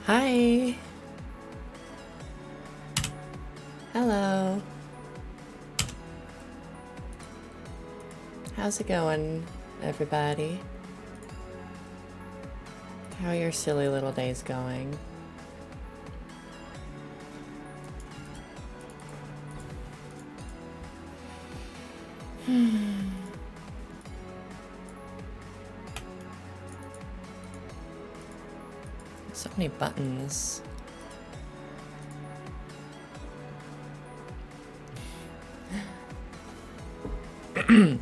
Hi. Hello. How's it going, everybody? How are your silly little days going? So many buttons. How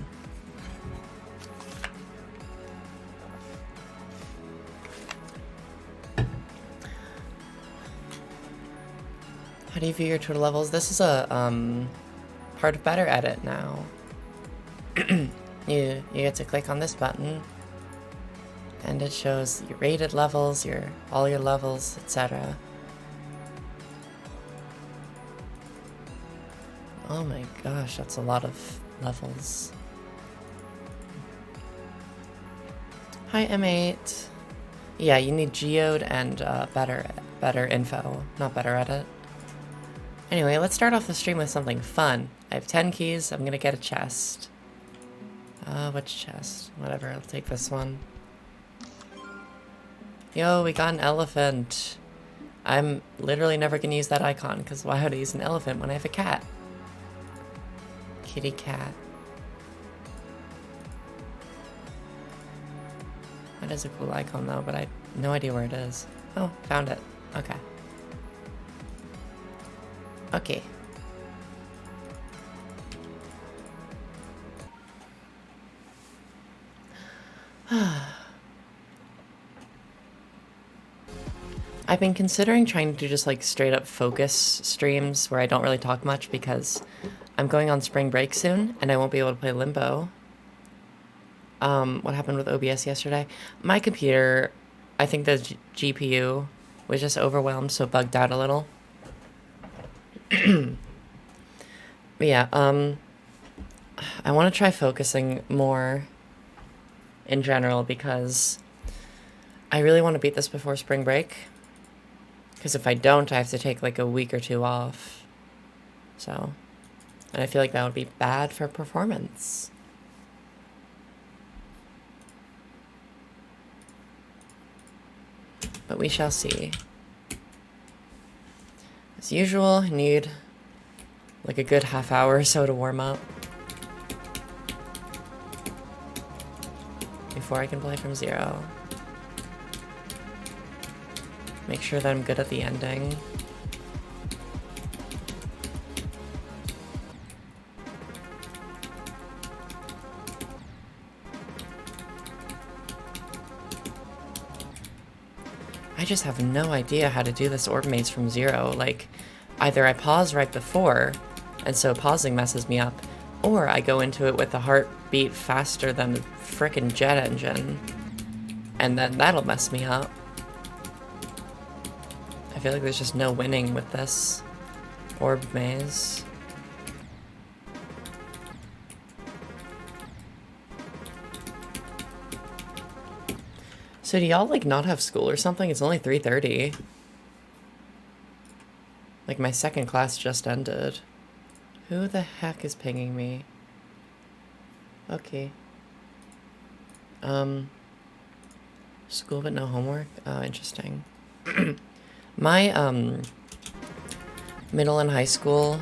do you view your Twitter levels? This is a part of Better Edit now. you get to click on this button, and it shows your rated levels, all your levels, etc. Oh my gosh, that's a lot of levels. Hi M8. Yeah, you need geode and better info, not Better Edit. Anyway, let's start off the stream with something fun. I have 10 keys, I'm gonna get a chest. Which chest? Whatever, I'll take this one. Yo, we got an elephant. I'm literally never gonna use that icon, because why would I use an elephant when I have a cat? Kitty cat. That is a cool icon though, but I have no idea where it is. Oh, found it. Okay. Okay. I've been considering trying to do just like straight up focus streams where I don't really talk much because I'm going on spring break soon and I won't be able to play Limbo. What happened with OBS yesterday? My computer, I think the GPU was just overwhelmed, so bugged out a little. But yeah, I want to try focusing more in general because I really want to beat this before spring break. Because if I don't, I have to take like a week or two off. So, and I feel like that would be bad for performance. But we shall see. As usual, I need like a good half hour or so to warm up before I can play from zero. Make sure that I'm good at the ending. I just have no idea how to do this orb maze from zero. Like, either I pause right before, and so pausing messes me up, or I go into it with a heartbeat faster than the frickin' jet engine, and then that'll mess me up. I feel like there's just no winning with this orb maze. So do y'all like not have school or something? It's only 3:30. Like my second class just ended. Who the heck is pinging me? Okay. School but no homework? Oh, interesting. My, middle and high school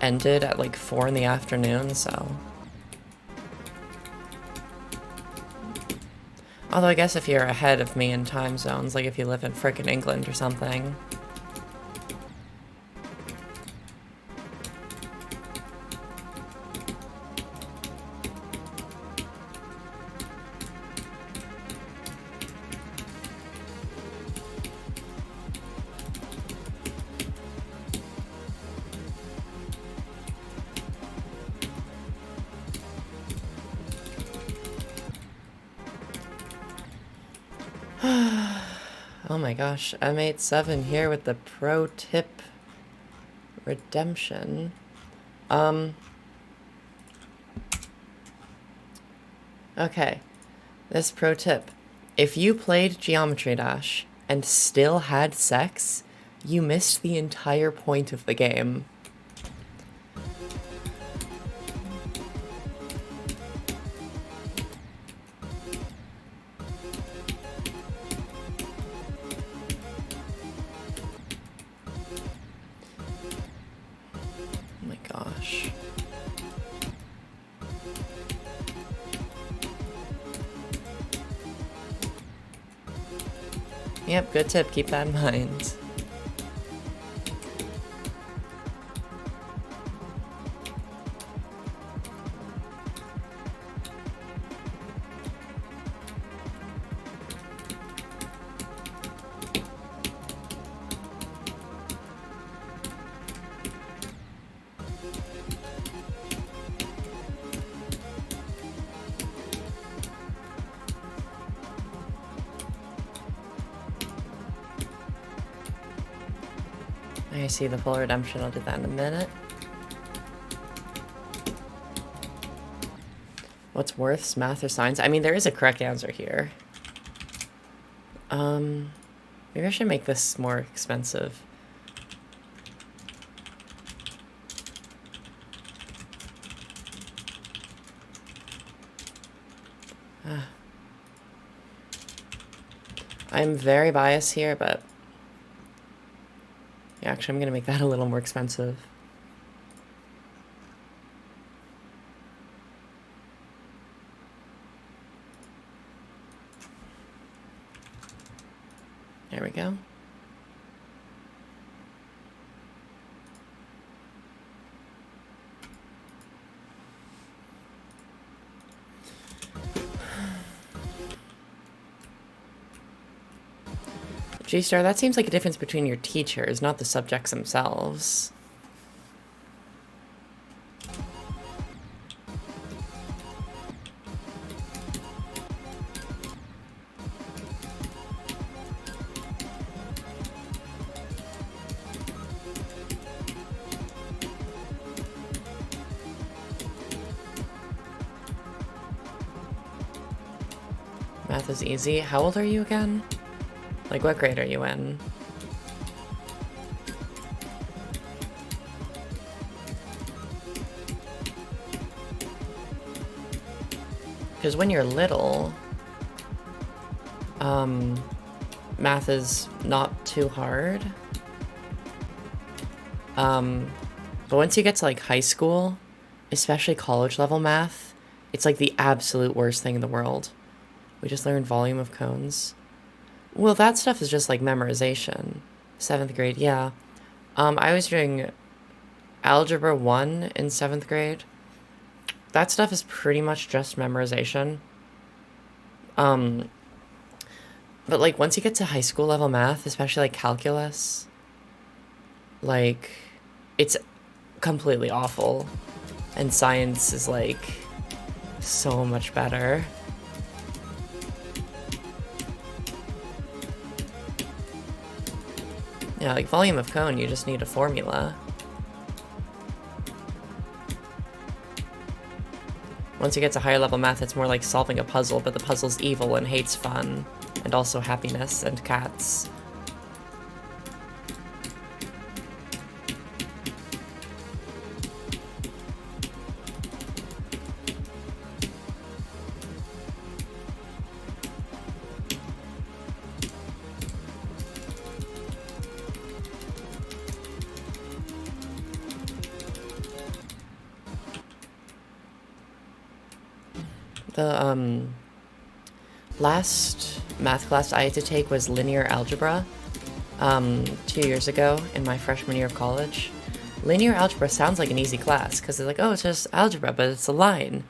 ended at like 4 in the afternoon, so. Although I guess if you're ahead of me in time zones, like if you live in frickin' England or something. Oh my gosh, M87 here with the pro tip redemption. Okay, this pro tip. If you played Geometry Dash and still had sex, you missed the entire point of the game. Oh my gosh. Yep, good tip. Keep that in mind. I see the full redemption. I'll do that in a minute. What's worse, math or science? I mean, there is a correct answer here. Maybe I should make this more expensive. I'm very biased here, but yeah, actually, I'm gonna make that a little more expensive. There we go. G-Star, that seems like a difference between your teachers, not the subjects themselves. Math is easy. How old are you again? Like, what grade are you in? Because when you're little, math is not too hard. But once you get to, like, high school, especially college level math, it's like the absolute worst thing in the world. We just learned volume of cones. Well, that stuff is just like memorization. 7th grade, yeah. I was doing Algebra 1 in 7th grade. That stuff is pretty much just memorization. But like once you get to high school level math, especially like calculus, like it's completely awful. And science is like so much better. Yeah, like volume of cone, you just need a formula. Once you get to higher level math, it's more like solving a puzzle, but the puzzle's evil and hates fun, and also happiness and cats. The last math class I had to take was linear algebra 2 years ago in my freshman year of college. Linear algebra sounds like an easy class because they're like, oh, it's just algebra, but it's a line.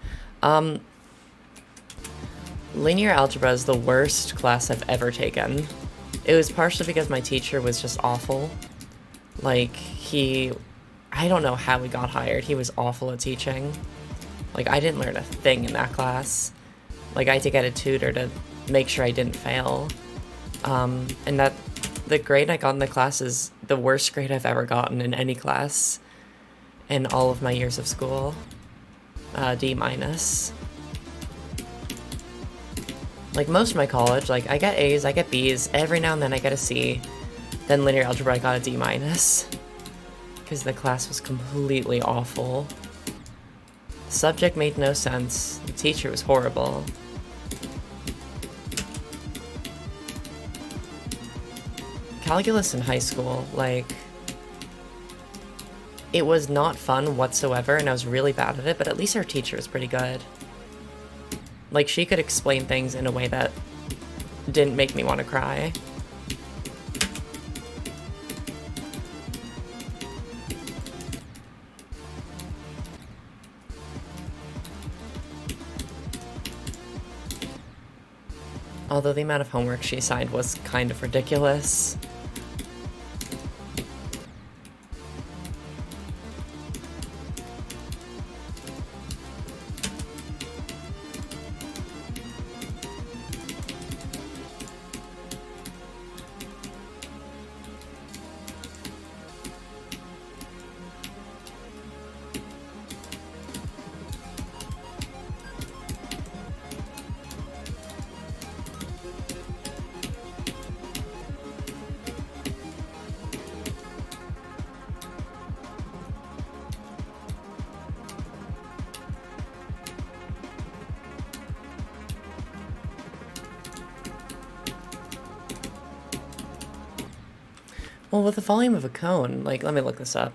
Linear algebra is the worst class I've ever taken. It was partially because my teacher was just awful. Like, I don't know how he got hired. He was awful at teaching. Like, I didn't learn a thing in that class. Like, I had to get a tutor to make sure I didn't fail. And that the grade I got in the class is the worst grade I've ever gotten in any class in all of my years of school. D-. Like, most of my college, like, I get A's, I get B's, every now and then I get a C. Then linear algebra, I got a D-. Because the class was completely awful. The subject made no sense. The teacher was horrible. Calculus in high school, like, it was not fun whatsoever, and I was really bad at it, but at least our teacher was pretty good. Like, she could explain things in a way that didn't make me want to cry. Although the amount of homework she assigned was kind of ridiculous. Well, with the volume of a cone, like, let me look this up.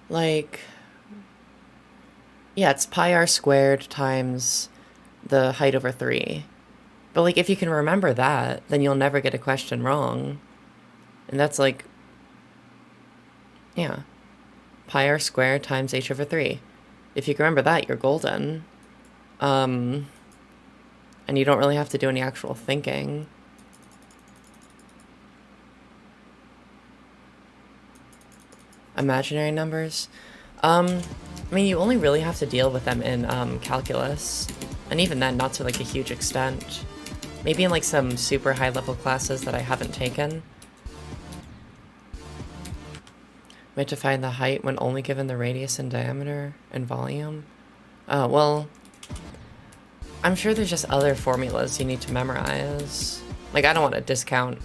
Like, yeah, it's pi r squared times the height over 3. But, like, if you can remember that, then you'll never get a question wrong. And that's, like, yeah, pi r squared times h over 3. If you can remember that, you're golden. And you don't really have to do any actual thinking. Imaginary numbers? I mean, you only really have to deal with them in calculus. And even then, not to, like, a huge extent. Maybe in, like, some super high-level classes that I haven't taken. We have to find the height when only given the radius and diameter and volume. Oh, well, I'm sure there's just other formulas you need to memorize. Like, I don't want to discount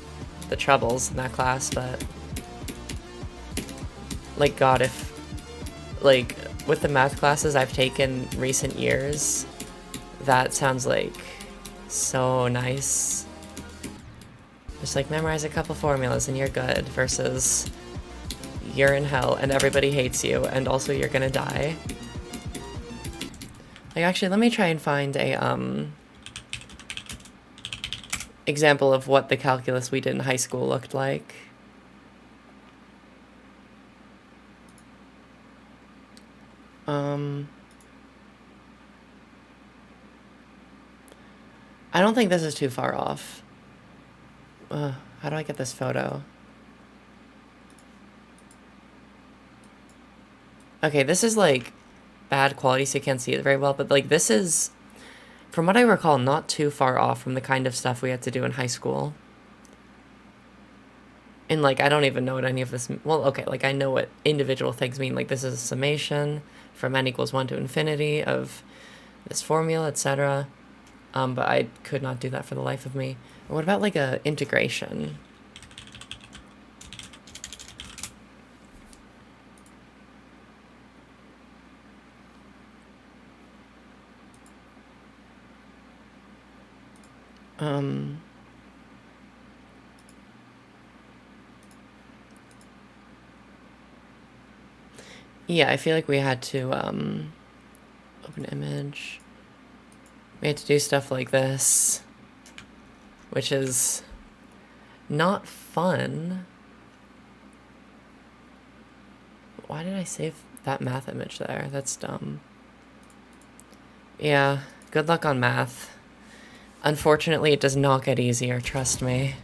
the troubles in that class, but... like, God, if... like, with the math classes I've taken recent years, that sounds, like, so nice. Just, like, memorize a couple formulas and you're good, versus you're in hell and everybody hates you, and also you're gonna die. Like, actually, let me try and find a, example of what the calculus we did in high school looked like. I don't think this is too far off. How do I get this photo? Okay, this is, like, bad quality, so you can't see it very well, but, like, this is, from what I recall, not too far off from the kind of stuff we had to do in high school. And, like, I don't even know what any of this... well, okay, like, I know what individual things mean. Like, this is a summation from n equals 1 to infinity of this formula, etc. But I could not do that for the life of me. Or what about, like, a integration? Yeah, I feel like we had to, open image. We had to do stuff like this, which is not fun. Why did I save that math image there? That's dumb. Yeah, good luck on math. Unfortunately, it does not get easier, trust me.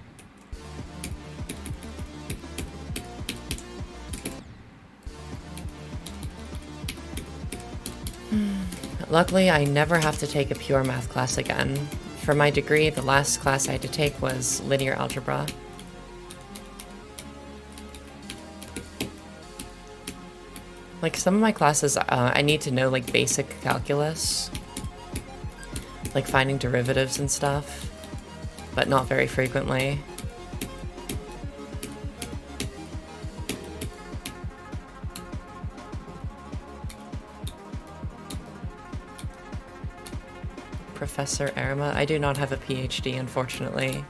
Luckily, I never have to take a pure math class again. For my degree, the last class I had to take was linear algebra. Like, some of my classes, I need to know, like, basic calculus, like finding derivatives and stuff, but not very frequently. Professor Irma? I do not have a PhD, unfortunately.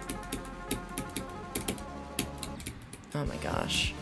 Oh my gosh.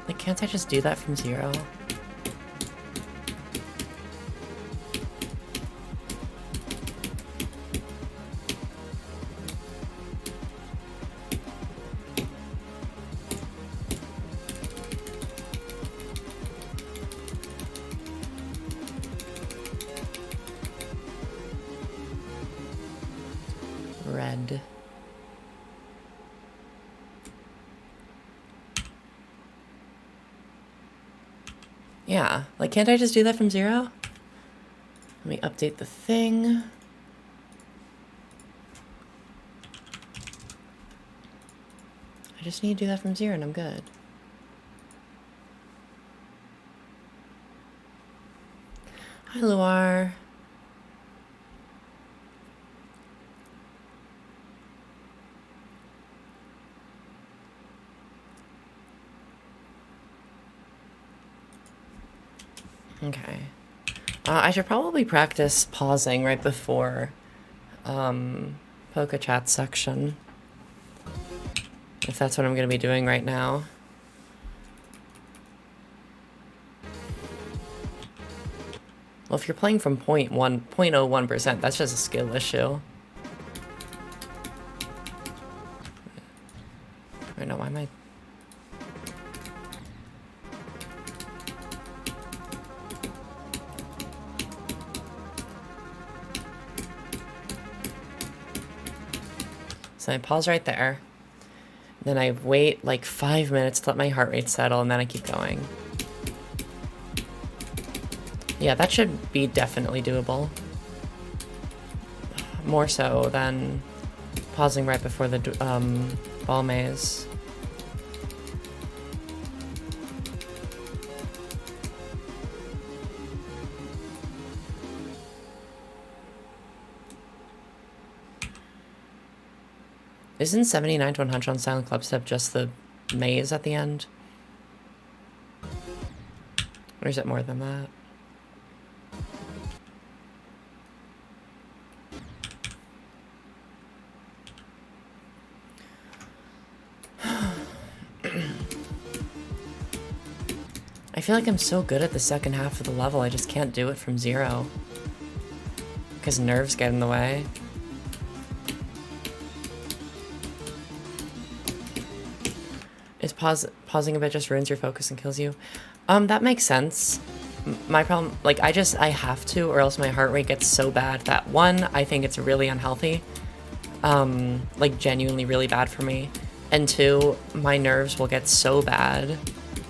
Like, can't I just do that from 0? Red. Yeah, like, can't I just do that from 0? Let me update the thing. I just need to do that from 0 and I'm good. Hi, Luar. Okay. I should probably practice pausing right before Poke Chat section. If that's what I'm going to be doing right now. Well, if you're playing from 0.01%, that's just a skill issue. I know, why am I... So I pause right there. Then I wait like 5 minutes to let my heart rate settle, and then I keep going. Yeah, that should be definitely doable. More so than pausing right before the ball maze. Isn't 79 to 100 on Silent Clubstep just the maze at the end? Or is it more than that? I feel like I'm so good at the second half of the level, I just can't do it from 0. Because nerves get in the way. Is pausing a bit just ruins your focus and kills you? That makes sense. My problem, like, I have to, or else my heart rate gets so bad that, one, I think it's really unhealthy. Like, genuinely really bad for me. And two, my nerves will get so bad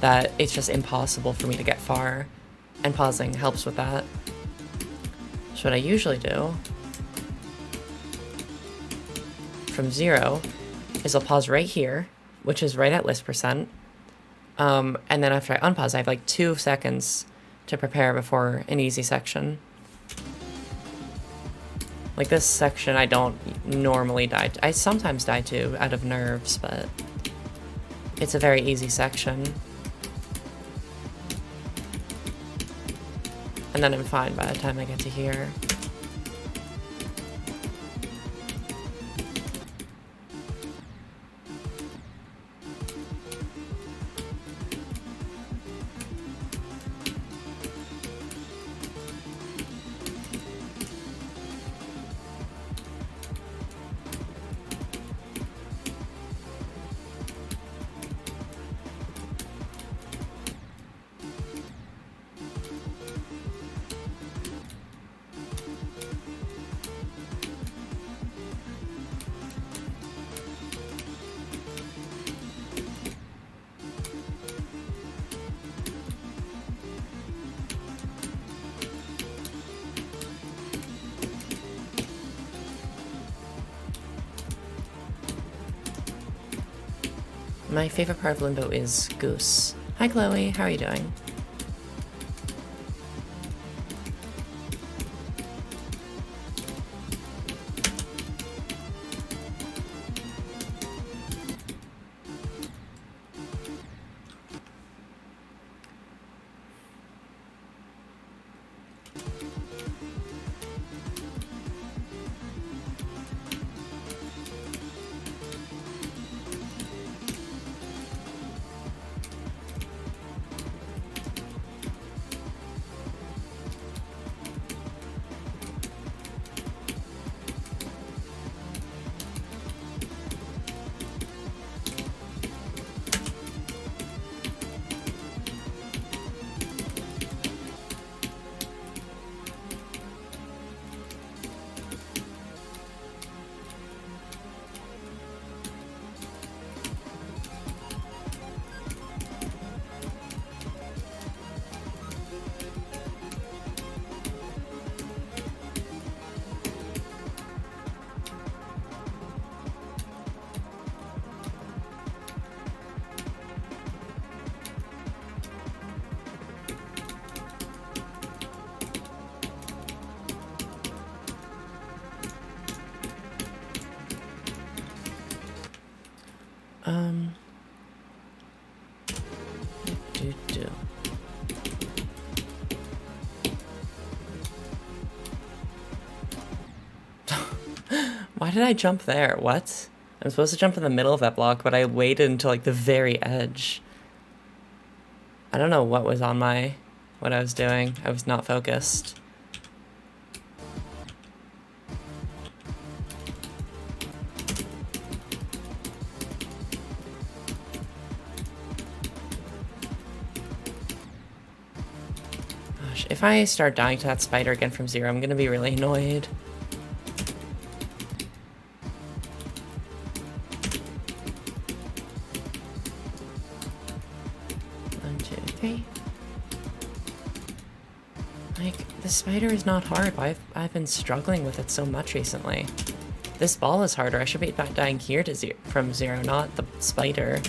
that it's just impossible for me to get far. And pausing helps with that. So what I usually do from 0 is I'll pause right here, which is right at list percent. And then after I unpause, I have like 2 seconds to prepare before an easy section. Like this section I don't normally die to. I sometimes die to out of nerves, but it's a very easy section. And then I'm fine by the time I get to here. My favorite part of Limbo is Goose. Hi Chloe, how are you doing? Do. Why did I jump there? What? I'm supposed to jump in the middle of that block, but I waited until like the very edge. I don't know what was on what I was doing. I was not focused. Gosh, if I start dying to that spider again from zero, I'm gonna be really annoyed. Like, the spider is not hard. I've been struggling with it so much recently. This ball is harder. I should be dying here to from zero, not the spider.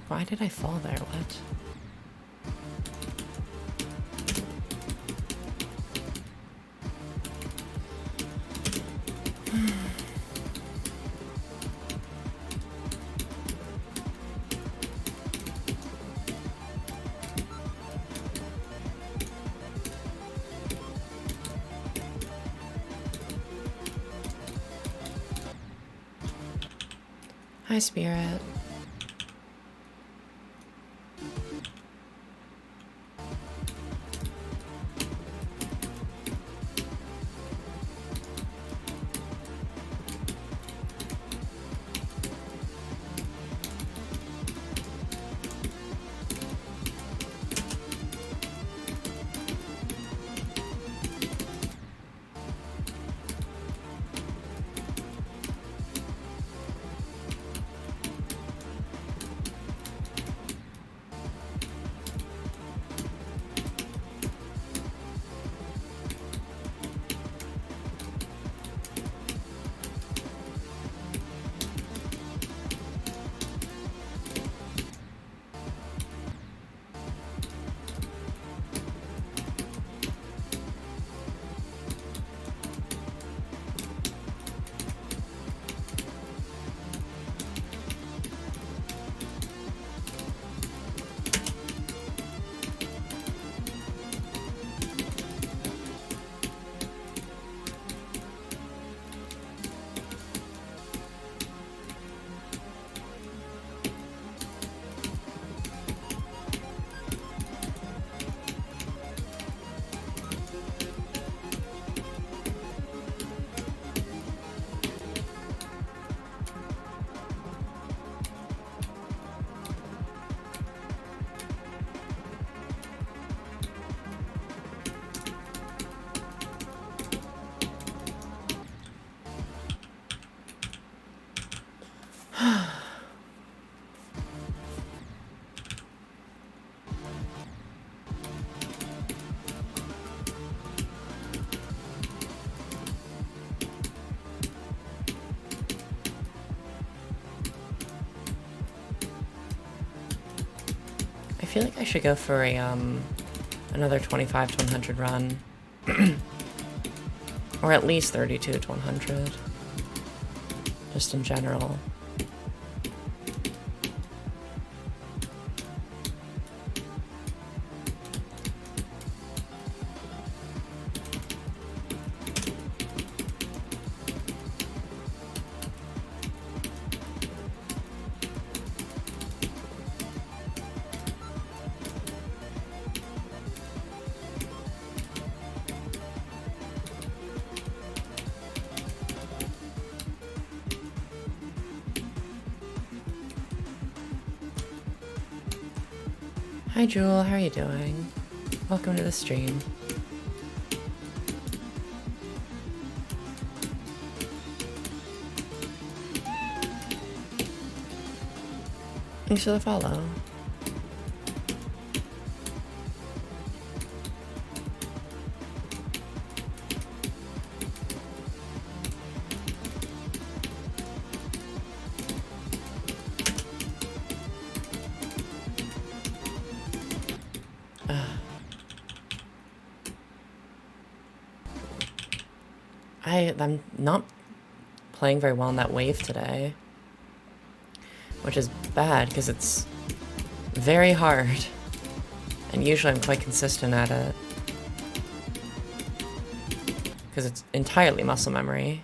Why did I fall there? What? Hi, Spirit. feel like I should go for a, another 25 to 100 run. Or at least 32 to 100. Just in general. Hi Jewel, how are you doing? Welcome to the stream. Thanks for the follow. I'm not playing very well in that wave today, which is bad because it's very hard, and usually I'm quite consistent at it because it's entirely muscle memory.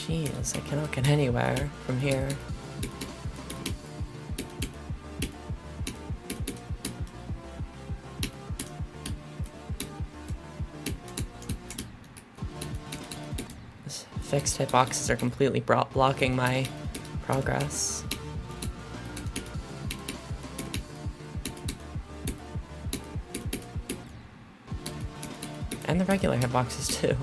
Jeez, I cannot get anywhere from here. These fixed hitboxes are completely blocking my progress. And the regular hitboxes too.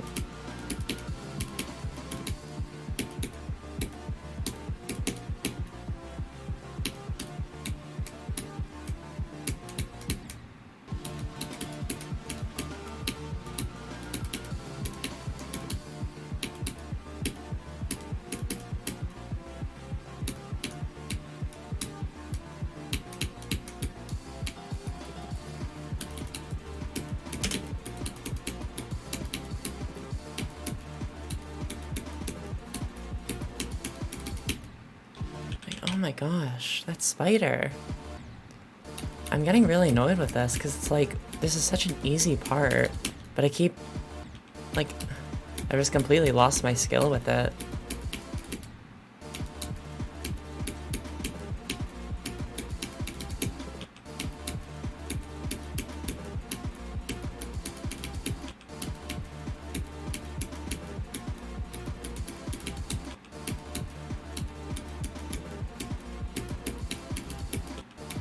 Oh my gosh, that spider. I'm getting really annoyed with this because it's like, this is such an easy part, but I keep, like, I just completely lost my skill with it.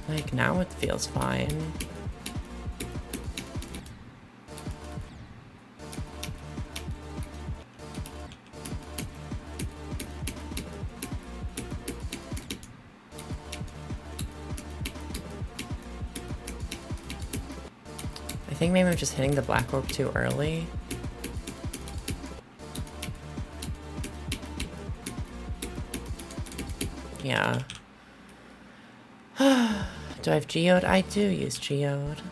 Like, now it feels fine. I think maybe I'm just hitting the black orb too early. Yeah. Do I have geode? I do use geode.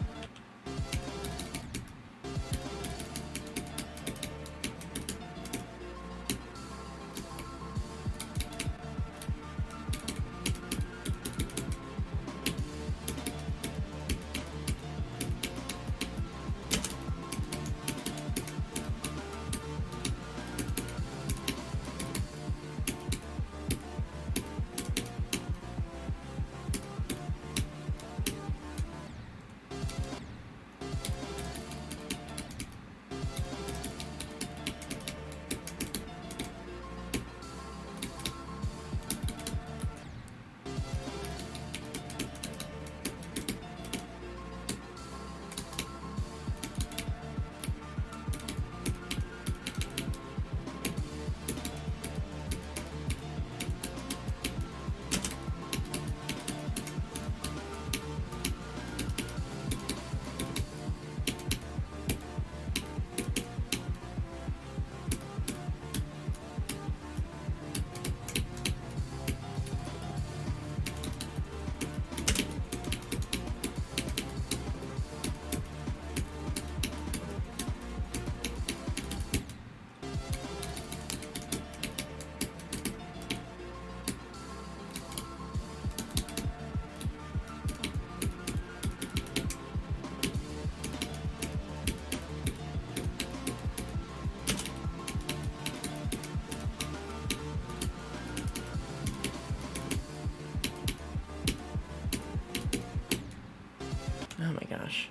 Oh my gosh.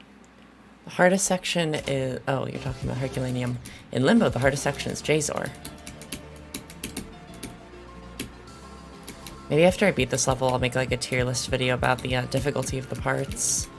The hardest section is... Oh, you're talking about Herculaneum. In Limbo, the hardest section is Jazor. Maybe after I beat this level, I'll make like a tier list video about the difficulty of the parts.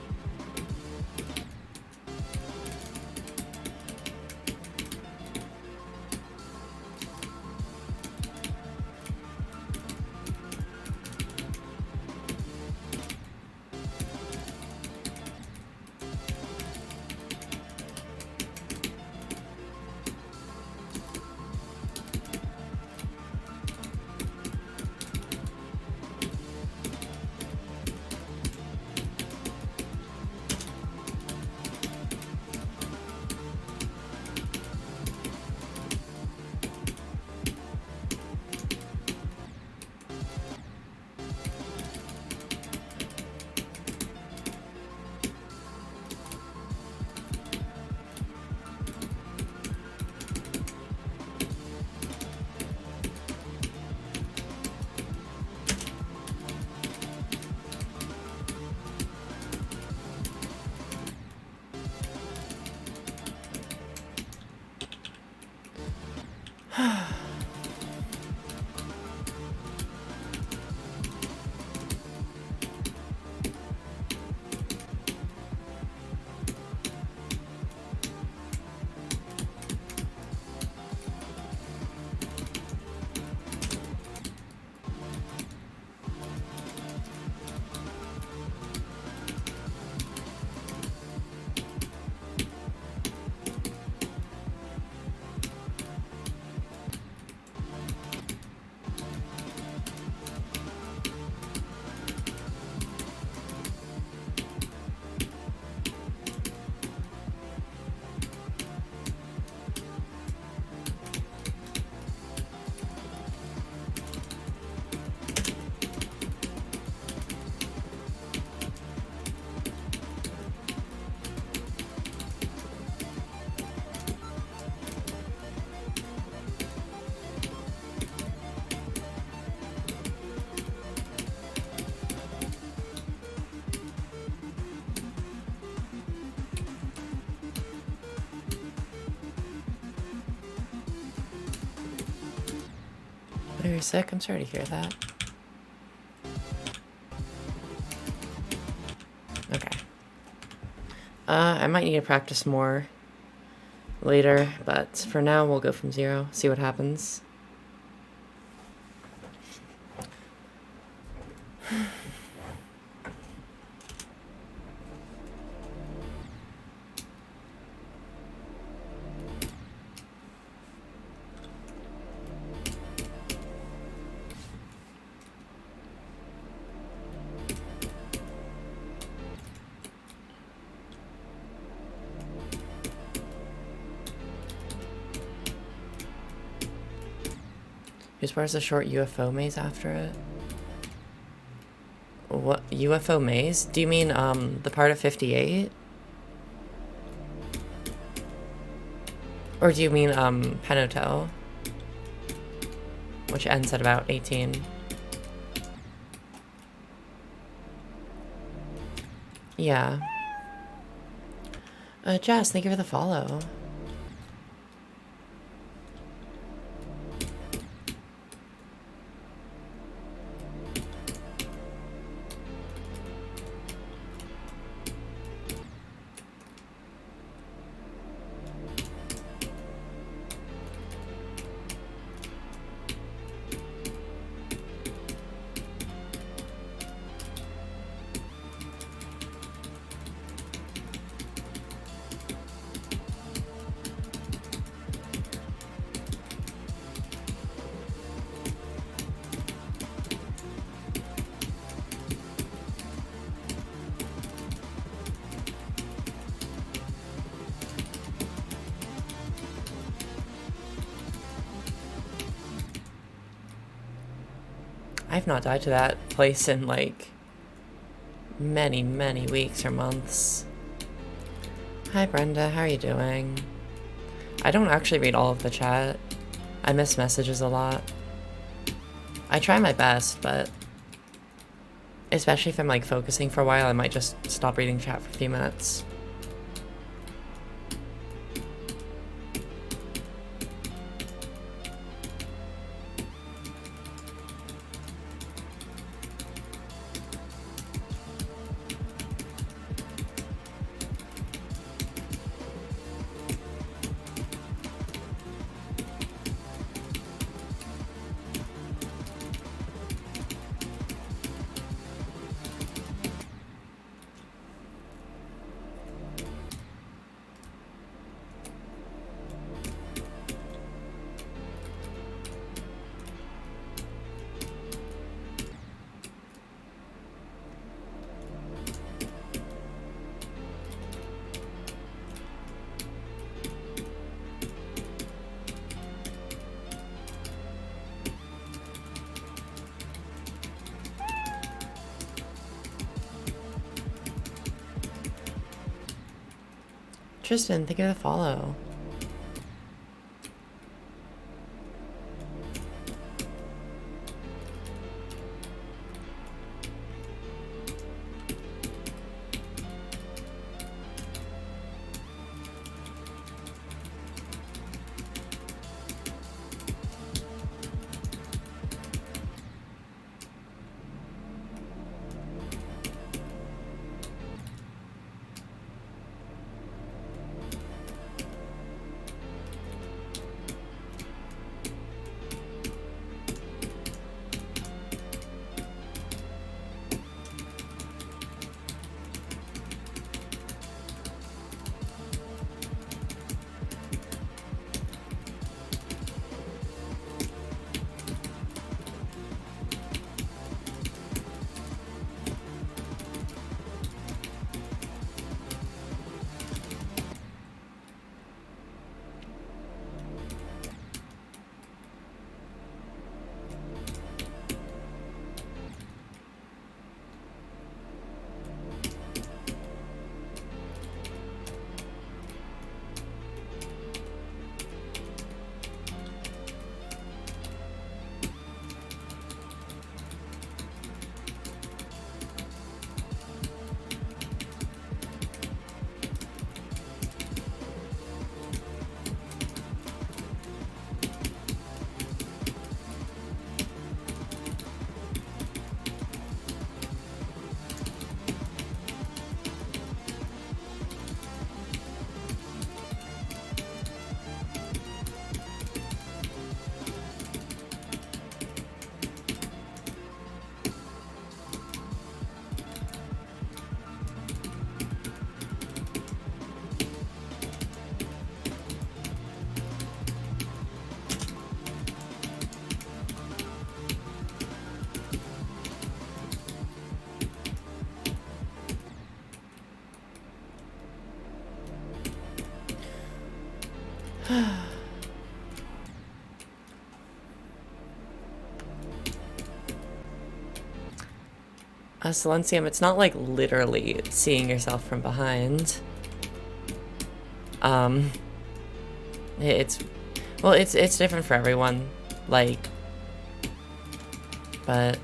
Are you sick? I'm sorry to hear that. Okay. I might need to practice more later, but for now we'll go from 0, see what happens. Who spars a short UFO maze after it? What? UFO maze? Do you mean, the part of 58? Or do you mean, Penoto? Which ends at about 18. Yeah. Jess, thank you for the follow. I've not died to that place in, like, many, many weeks or months. Hi, Brenda. How are you doing? I don't actually read all of the chat. I miss messages a lot. I try my best, but especially if I'm, like, focusing for a while, I might just stop reading chat for a few minutes. Tristan, thank you for the follow. Silencium, it's not like literally seeing yourself from behind. It's, well, it's different for everyone, like, but...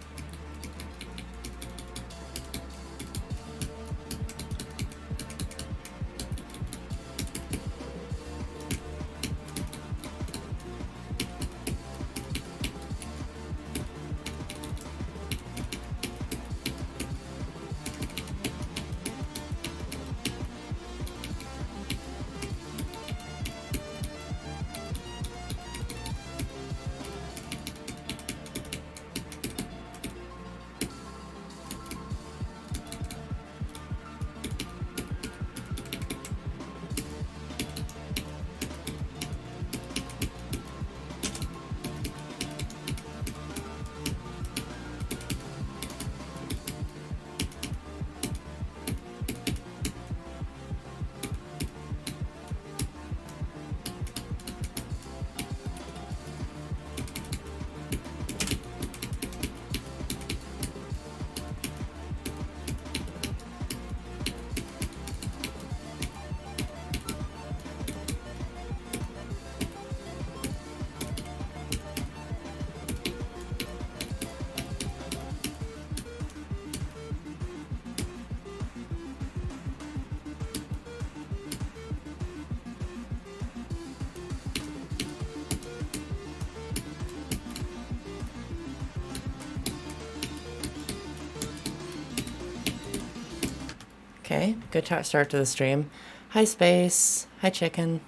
Okay, good start to the stream. Hi, Space. Hi, Chicken.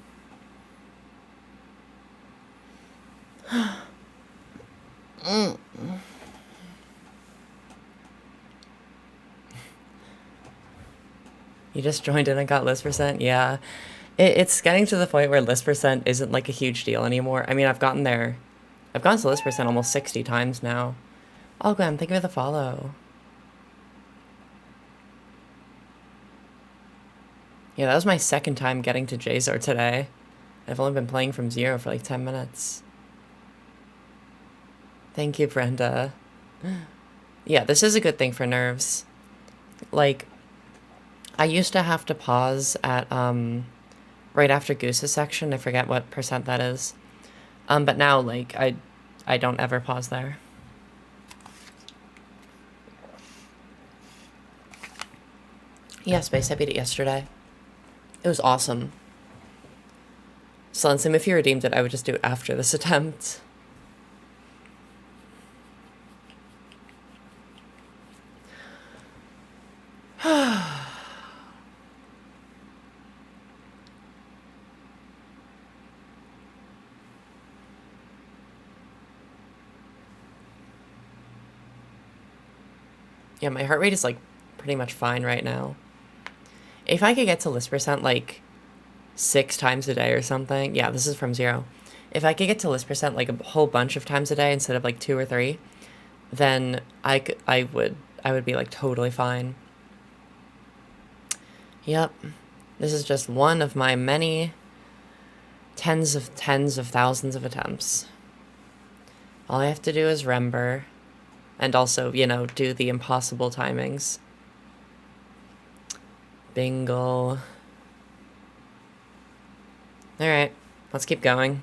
You just joined in and got list percent? Yeah. It's getting to the point where list percent isn't like a huge deal anymore. I mean, I've gotten there. I've gone to list percent almost 60 times now. Oh, Gwen, thank you for the follow. Yeah, that was my second time getting to Jazor today. I've only been playing from 0 for like 10 minutes. Thank you, Brenda. Yeah, this is a good thing for nerves. Like, I used to have to pause at, right after Goose's section. I forget what percent that is. But now, like, I don't ever pause there. Yeah, Space, I beat it yesterday. It was awesome. Silencium, if you redeemed it, I would just do it after this attempt. Yeah, my heart rate is, like, pretty much fine right now. If I could get to list percent, like, 6 times a day or something... Yeah, this is from 0. If I could get to list percent, like, a whole bunch of times a day instead of, like, 2 or 3, then I would be, like, totally fine. Yep. This is just one of my many tens of thousands of attempts. All I have to do is remember, and also, you know, do the impossible timings. Bingo. Alright, let's keep going.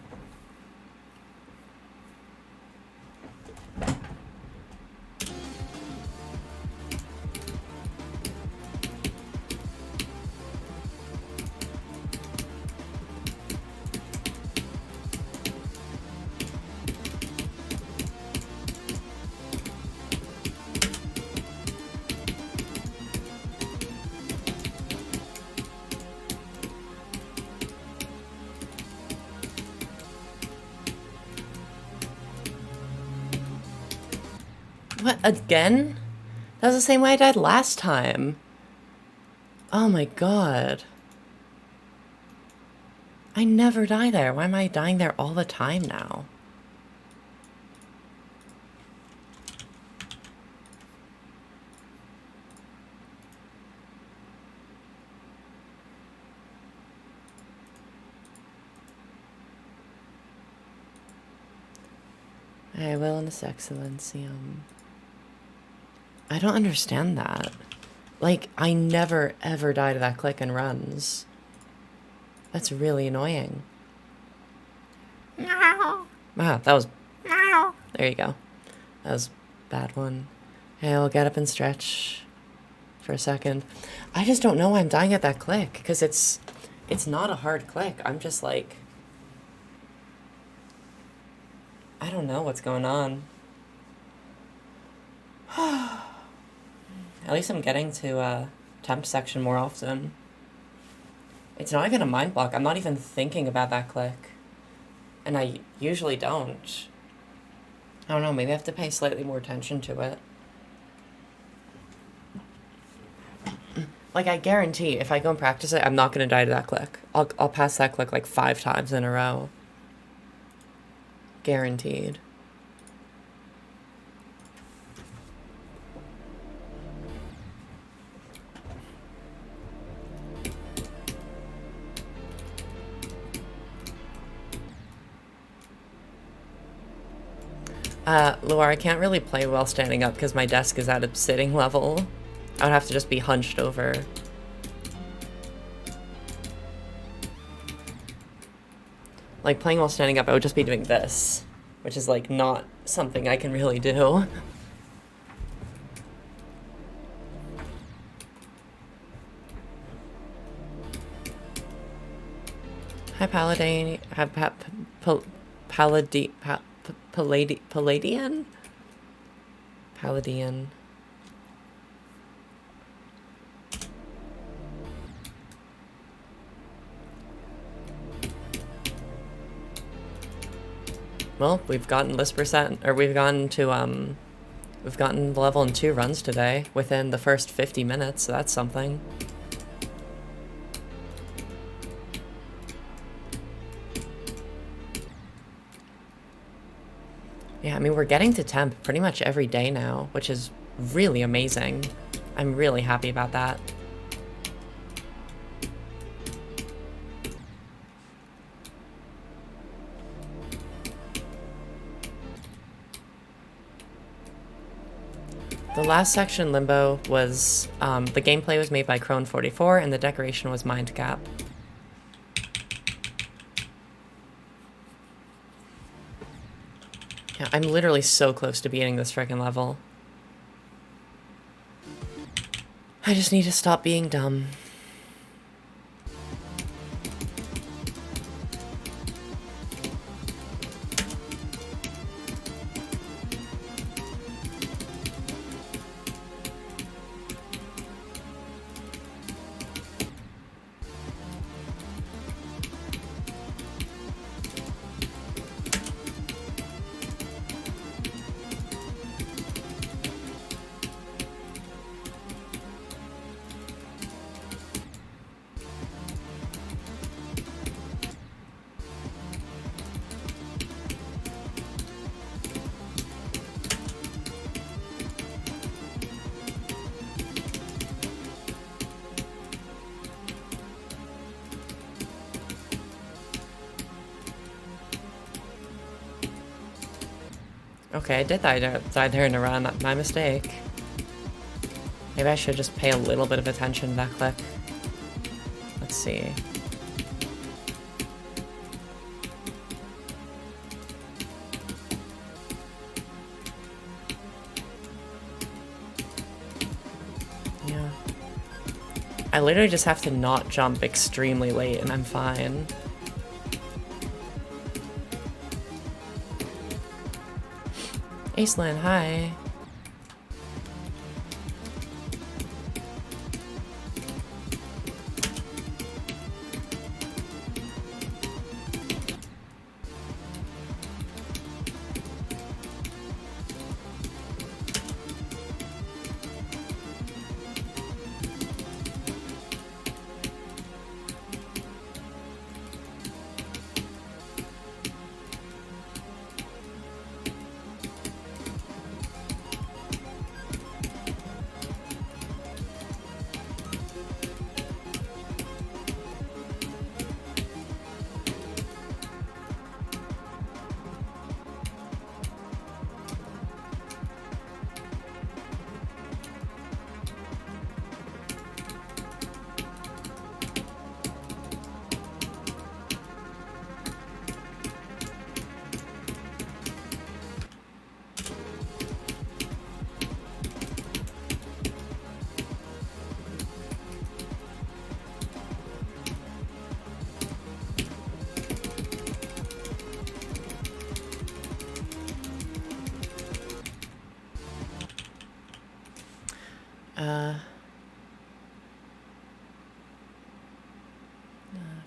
What, again? That was the same way I died last time. Oh my god. I never die there. Why am I dying there all the time now? I will in this excellencium. I don't understand that. Like, I never ever die to that click and runs. That's really annoying. Wow, that was... There you go. That was a bad one. Hey, I'll get up and stretch for a second. I just don't know why I'm dying at that click, because it's not a hard click. I'm just like... I don't know what's going on. At least I'm getting to temp section more often. It's not even a mind block. I'm not even thinking about that click. And I usually don't. I don't know, maybe I have to pay slightly more attention to it. Like, I guarantee if I go and practice it, I'm not going to die to that click. I'll pass that click like 5 times in a row. Guaranteed. Luar, I can't really play while standing up because my desk is at a sitting level. I would have to just be hunched over. Like, playing while standing up, I would just be doing this, which is, like, not something I can really do. Hi, Paladin. Palladian? Palladian. Well, we've gotten this percent, or we've gotten to, we've gotten level in 2 runs today within the first 50 minutes, so that's something. Yeah, I mean, we're getting to temp pretty much every day now, which is really amazing. I'm really happy about that. The last section, Limbo, was, the gameplay was made by Crone44, and the decoration was Mindcap. Yeah, I'm literally so close to beating this frickin' level. I just need to stop being dumb. Okay, I did die there in a run. My mistake. Maybe I should just pay a little bit of attention to that click. Let's see. Yeah. I literally just have to not jump extremely late and I'm fine. Aislinn, hi.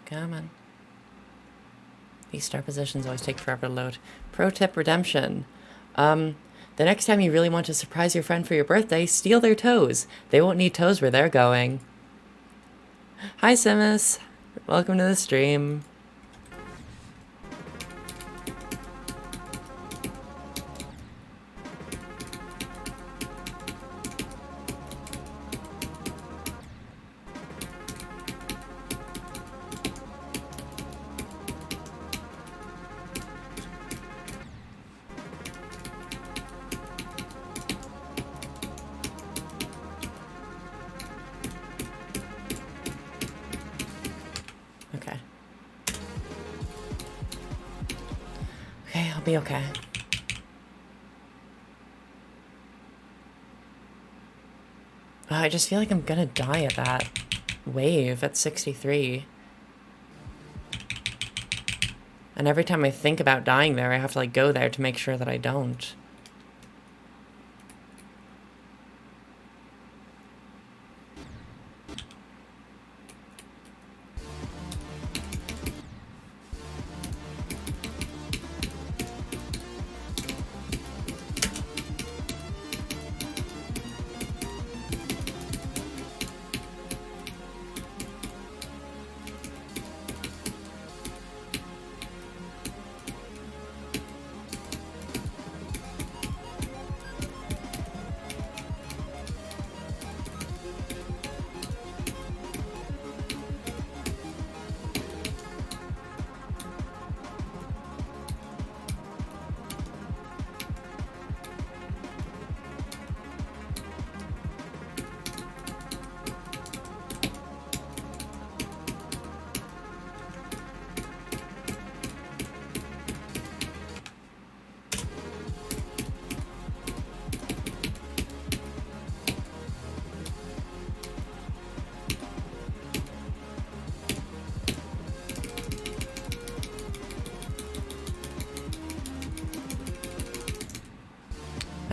Come on. These star positions always take forever to load. Pro tip redemption. The next time you really want to surprise your friend for your birthday, steal their toes. They won't need toes where they're going. Hi, Simus. Welcome to the stream. Okay. Okay, I'll be okay. Oh, I just feel like I'm gonna die at that wave at 63. And every time I think about dying there, I have to like go there to make sure that I don't.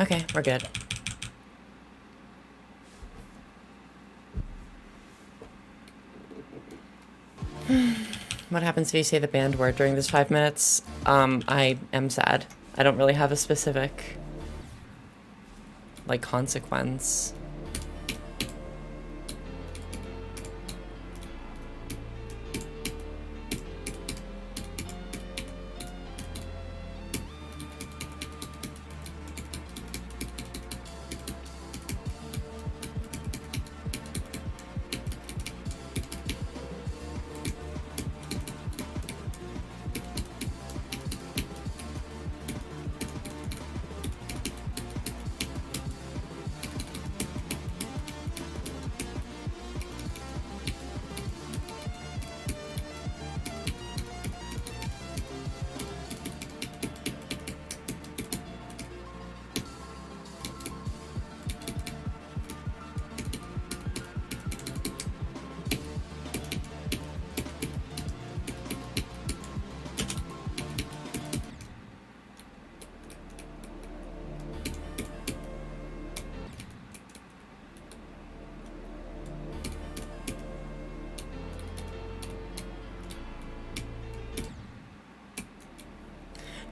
Okay, we're good. What happens if you say the banned word during this 5 minutes? I am sad. I don't really have a specific, like, consequence.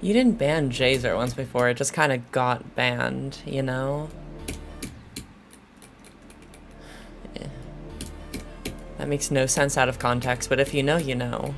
You didn't ban Jazer once before, it just kind of got banned, you know? Yeah. That makes no sense out of context, but if you know, you know.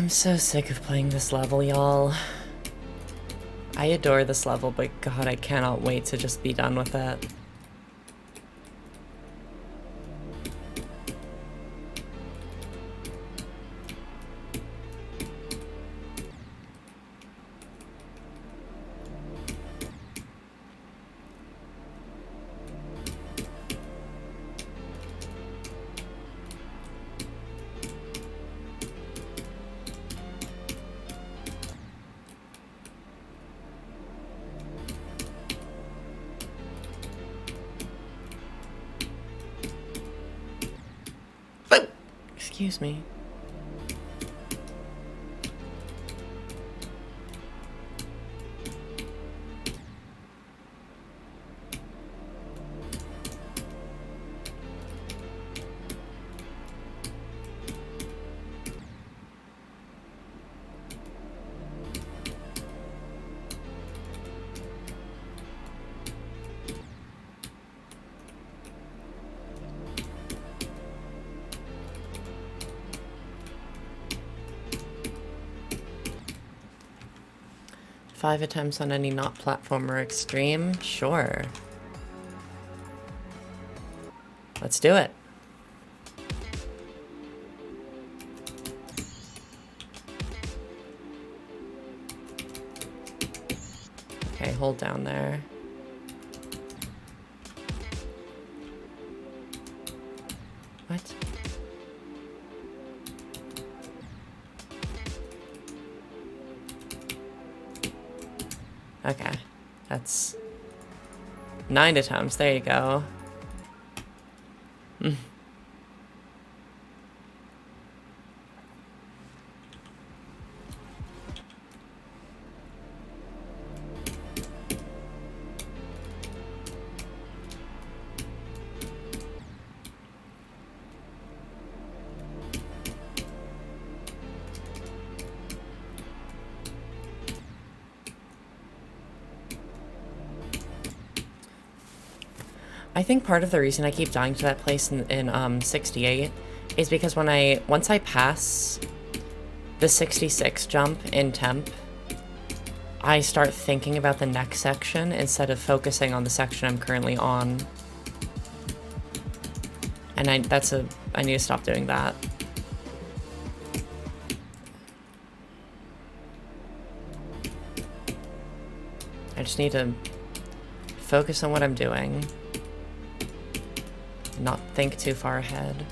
I'm so sick of playing this level, y'all. I adore this level, but God, I cannot wait to just be done with it. Excuse me. Five attempts on any not platformer extreme? Sure. Let's do it. Okay, hold down there. What? Okay, that's 9 attempts. There you go. I think part of the reason I keep dying to that place in 68 is because once I pass the 66 jump in temp, I start thinking about the next section instead of focusing on the section I'm currently on. And I need to stop doing that. I just need to focus on what I'm doing. Not think too far ahead.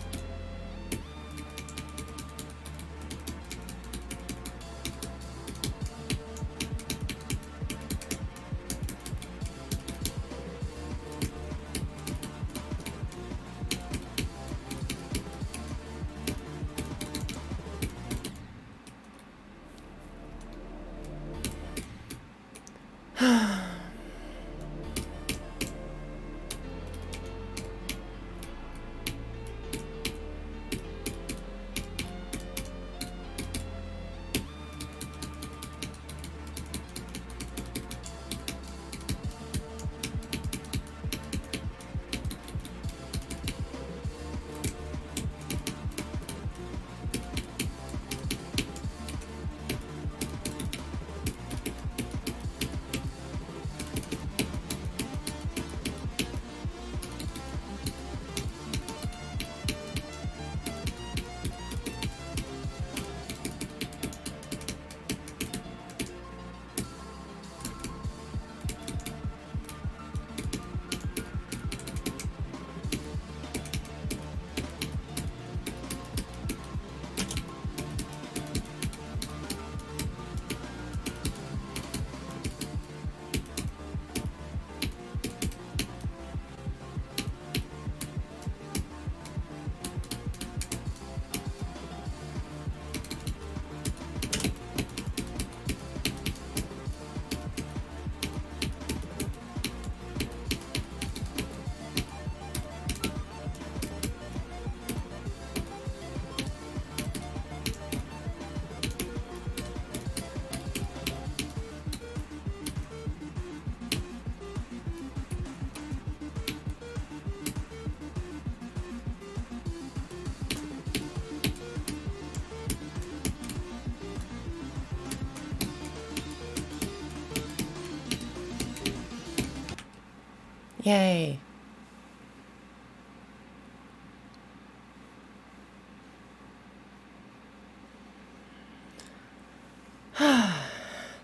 Yay.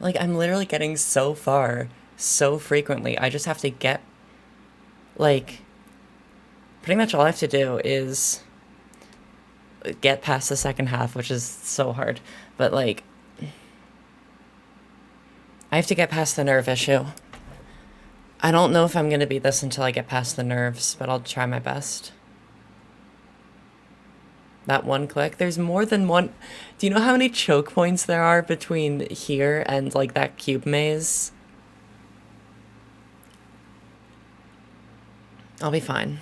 Like, I'm literally getting so far so frequently. I just have to get, like, pretty much all I have to do is get past the second half, which is so hard. But, like, I have to get past the nerve issue. I don't know if I'm going to beat this until I get past the nerves, but I'll try my best. That one click, there's more than one. Do you know how many choke points there are between here and, like, that cube maze? I'll be fine.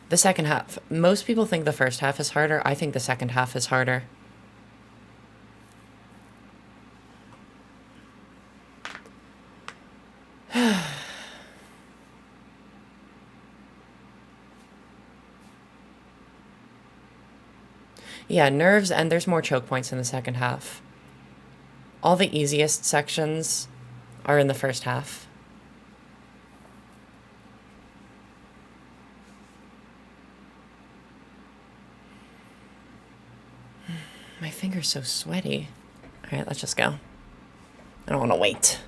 The second half. Most people think the first half is harder. I think the second half is harder. Yeah, nerves, and there's more choke points in the second half. All the easiest sections are in the first half. My finger's so sweaty. All right, let's just go. I don't want to wait.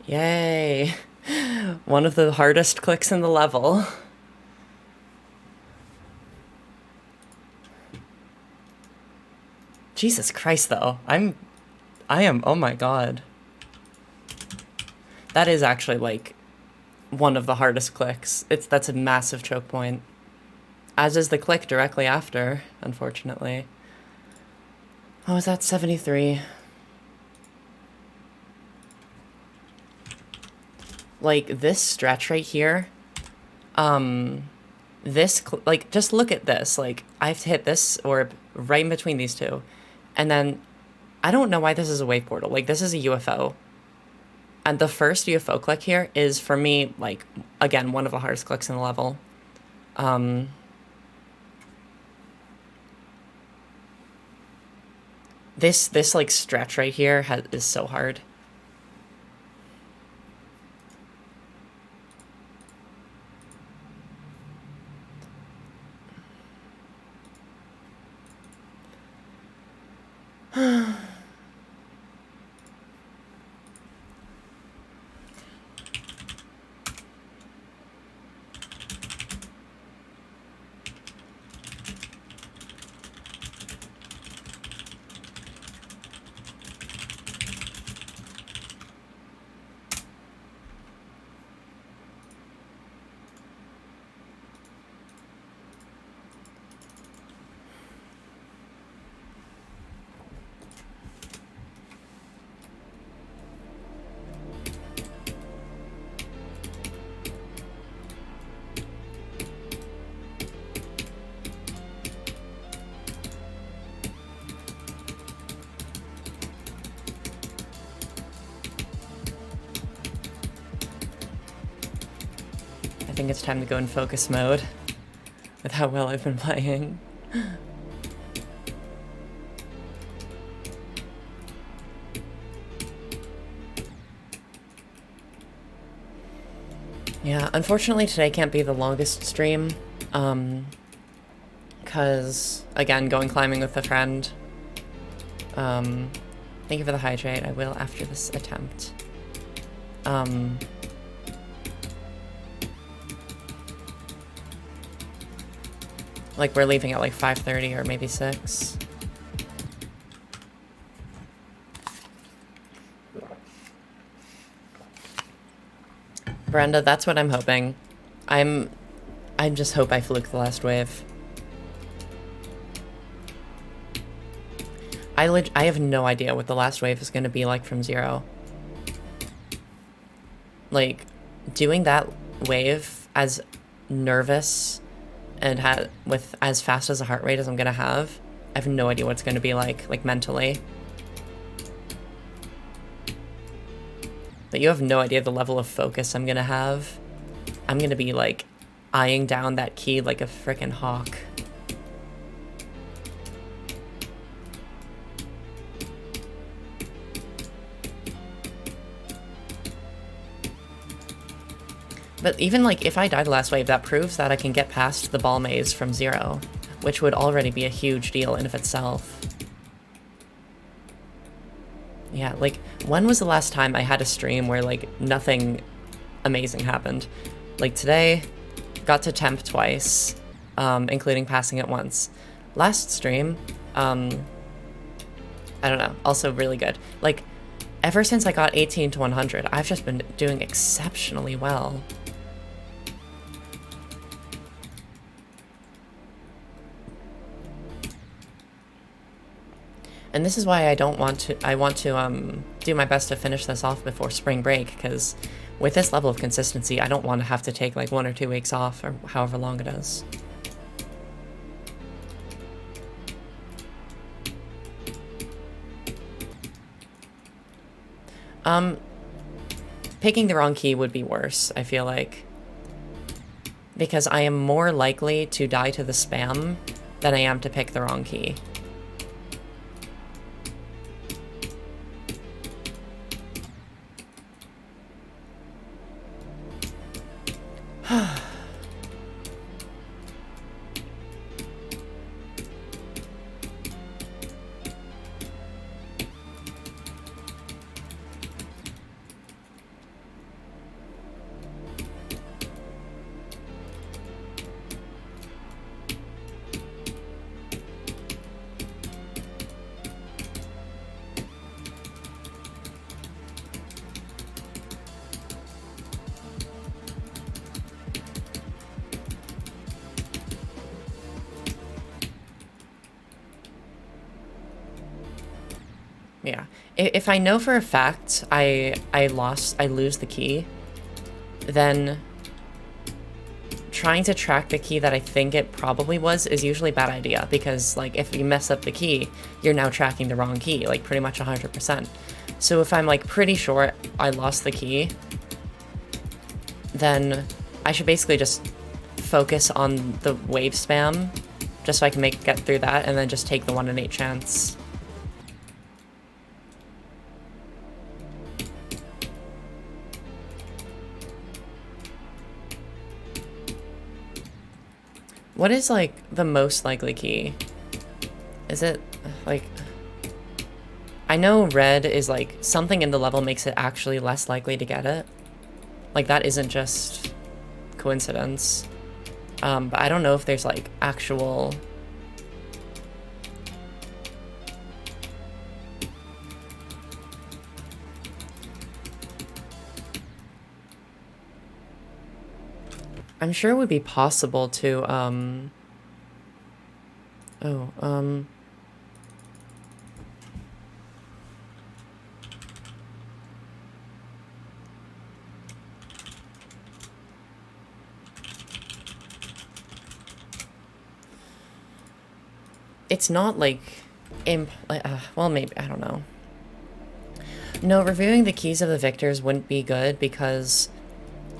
Yay. One of the hardest clicks in the level. Jesus Christ, though. I am, oh my god. That is actually, like, one of the hardest clicks. That's a massive choke point. As is the click directly after, unfortunately. Oh, is that 73? Like, this stretch right here, like, just look at this. Like, I have to hit this orb right in between these two. And then, I don't know why this is a wave portal. Like, this is a UFO. And the first UFO click here is, for me, like, again, one of the hardest clicks in the level. This like, stretch right here is so hard. I think it's time to go in focus mode with how well I've been playing. Yeah, unfortunately today can't be the longest stream, because, again, going climbing with a friend. Thank you for the hydrate. I will after this attempt. Like, we're leaving at like 5:30 or maybe 6. Brenda, that's what I'm hoping. I just hope I fluke the last wave. I have no idea what the last wave is going to be like from 0. Like, doing that wave as nervous and with as fast as a heart rate as I'm going to have, I have no idea what it's going to be like mentally. But you have no idea the level of focus I'm going to have. I'm going to be, like, eyeing down that key like a frickin' hawk. But even, like, if I die the last wave, that proves that I can get past the ball maze from 0, which would already be a huge deal in of itself. Yeah, like, when was the last time I had a stream where, like, nothing amazing happened? Like, today, got to temp twice, including passing it once. Last stream, I don't know, also really good. Like, ever since I got 18 to 100, I've just been doing exceptionally well. And this is why I want to do my best to finish this off before spring break, because with this level of consistency, I don't want to have to take like 1 or 2 weeks off, or however long it is. Picking the wrong key would be worse, I feel like. Because I am more likely to die to the spam than I am to pick the wrong key. Yeah. If I know for a fact I lose the key, then trying to track the key that I think it probably was is usually a bad idea, because like if you mess up the key, you're now tracking the wrong key, like pretty much 100%. So if I'm like pretty sure I lost the key, then I should basically just focus on the wave spam, just so I can get through that, and then just take the 1 in 8 chance. What is, like, the most likely key? Is it, like... I know red is, like, something in the level makes it actually less likely to get it. Like, that isn't just coincidence. But I don't know if there's, like, actual... I'm sure it would be possible to, it's not, like, well, maybe, I don't know. No, reviewing the keys of the victors wouldn't be good, because,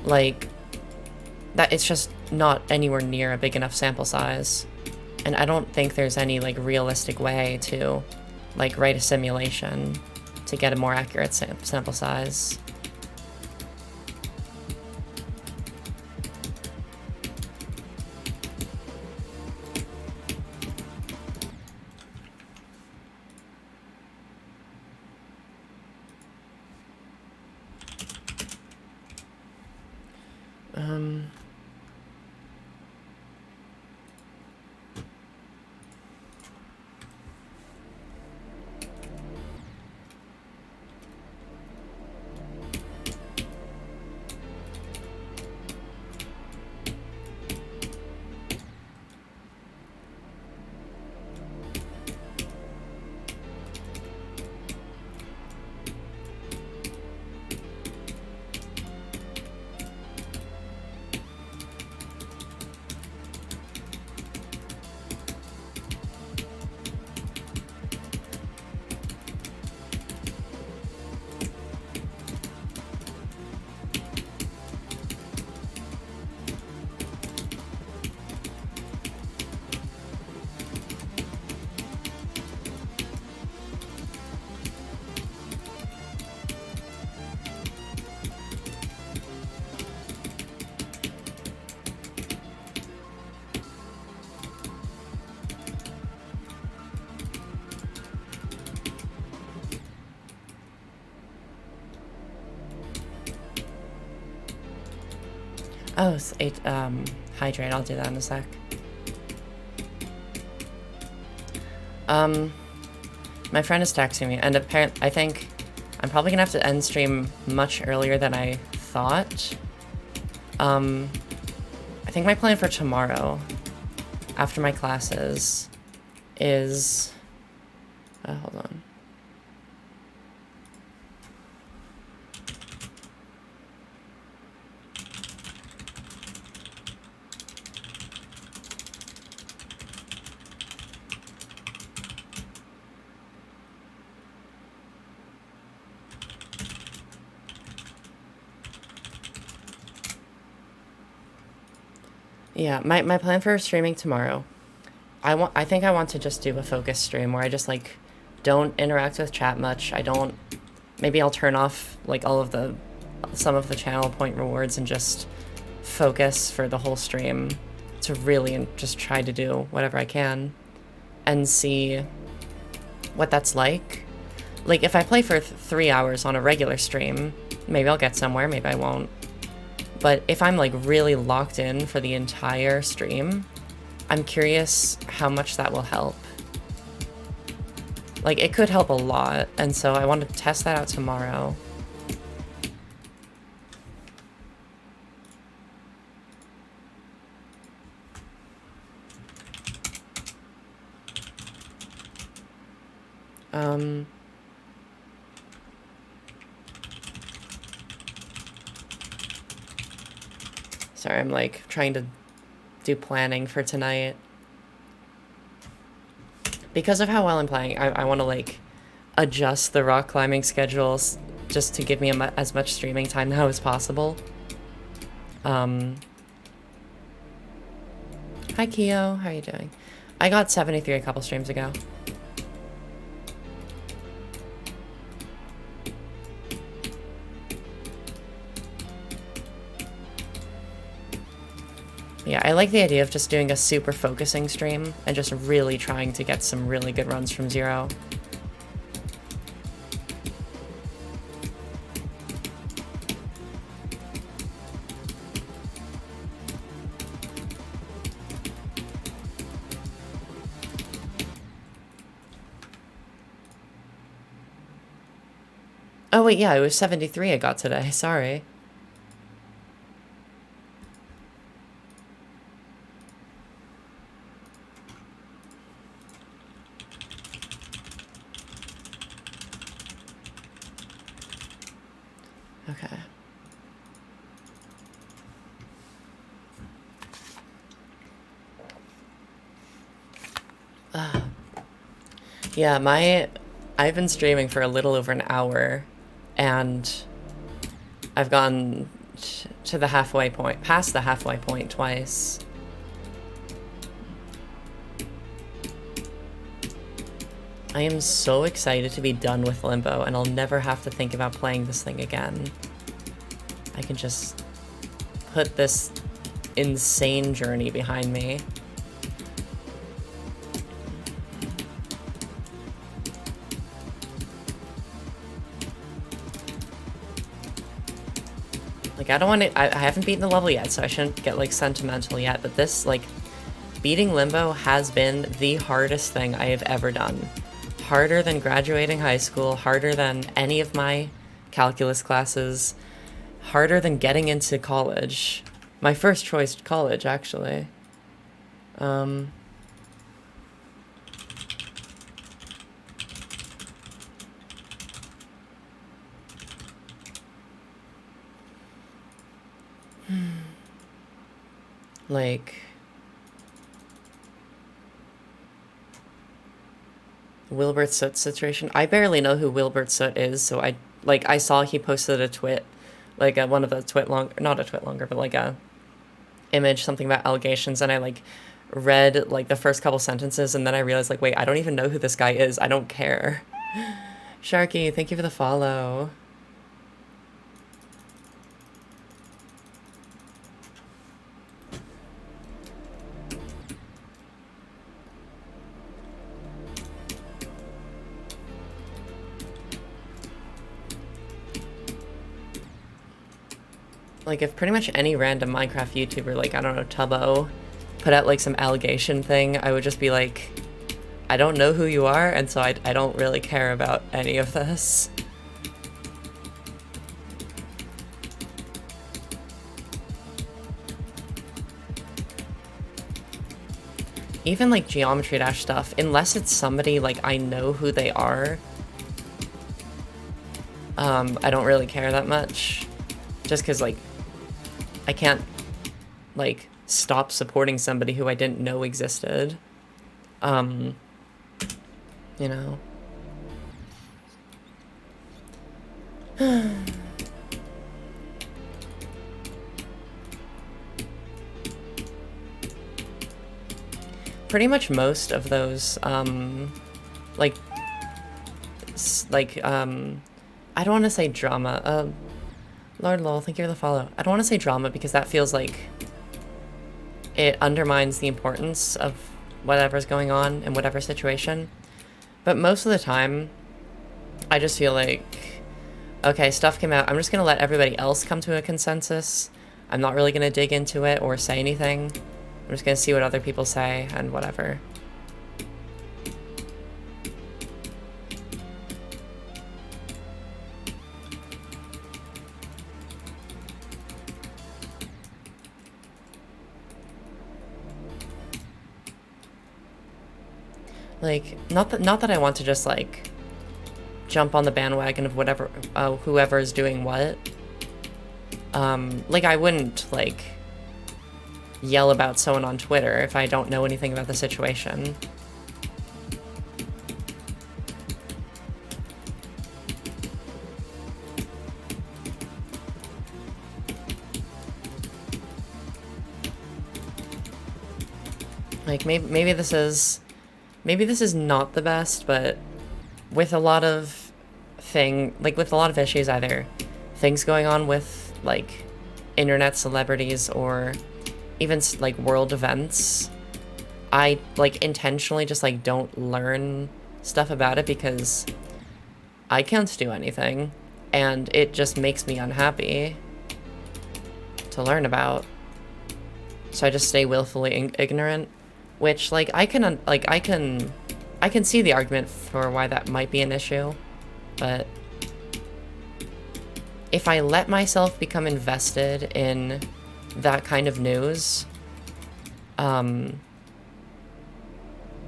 like... that it's just not anywhere near a big enough sample size. And I don't think there's any, like, realistic way to, like, write a simulation to get a more accurate sample size. Oh, hydrate. I'll do that in a sec. My friend is texting me, and apparently, I think I'm probably gonna have to end stream much earlier than I thought. I think my plan for tomorrow, after my classes, is... hold on. Yeah, my plan for streaming tomorrow, I think I want to just do a focus stream where I just, like, don't interact with chat much. Maybe I'll turn off, like, some of the channel point rewards and just focus for the whole stream to really just try to do whatever I can and see what that's like. Like, if I play for 3 hours on a regular stream, maybe I'll get somewhere, maybe I won't. But if I'm, like, really locked in for the entire stream, I'm curious how much that will help. Like, it could help a lot, and so I want to test that out tomorrow. Sorry, I'm, like, trying to do planning for tonight. Because of how well I'm playing, I want to, like, adjust the rock climbing schedules just to give me as much streaming time now as possible. Hi, Keo. How are you doing? I got 73 a couple streams ago. Yeah, I like the idea of just doing a super focusing stream and just really trying to get some really good runs from zero. Oh wait, yeah, it was 73 I got today, sorry. Okay. Yeah, I've been streaming for a little over an hour, and I've gone to the halfway point, past the halfway point twice. I am so excited to be done with Limbo, and I'll never have to think about playing this thing again. I can just put this insane journey behind me. Like, I don't want to... I haven't beaten the level yet, so I shouldn't get, like, sentimental yet, but this, like, beating Limbo has been the hardest thing I have ever done. Harder than graduating high school, harder than any of my calculus classes, harder than getting into college. My first choice college, actually. Like... Wilbert Soot situation. I barely know who Wilbert Soot is, so I saw he posted a twit, like one of the not a twit longer, but like a image, something about allegations, and I like read like the first couple sentences, and then I realized like, wait, I don't even know who this guy is. I don't care. Sharky, thank you for the follow. like, if pretty much any random Minecraft YouTuber, like, I don't know, Tubbo, put out, like, some allegation thing, I would just be like, I don't know who you are, and so I don't really care about any of this. Even, like, Geometry Dash stuff, unless it's somebody, like, I know who they are, I don't really care that much. Just because, like, I can't, like, stop supporting somebody who I didn't know existed. You know. Pretty much most of those, like, I don't want to say drama. Lord Lol, thank you for the follow. I don't want to say drama because that feels like it undermines the importance of whatever's going on in whatever situation. But most of the time, I just feel like, okay, stuff came out. I'm just going to let everybody else come to a consensus. I'm not really going to dig into it or say anything. I'm just going to see what other people say and whatever. Like, not that I want to just, like, jump on the bandwagon of whatever, whoever is doing what. Like, I wouldn't, like, yell about someone on Twitter if I don't know anything about the situation. Like, maybe this is not the best, but with a lot of issues, either things going on with, like, internet celebrities or even, like, world events, I, like, intentionally just, like, don't learn stuff about it because I can't do anything, and it just makes me unhappy to learn about. So I just stay willfully ignorant, which, like, I can see the argument for why that might be an issue, but if I let myself become invested in that kind of news,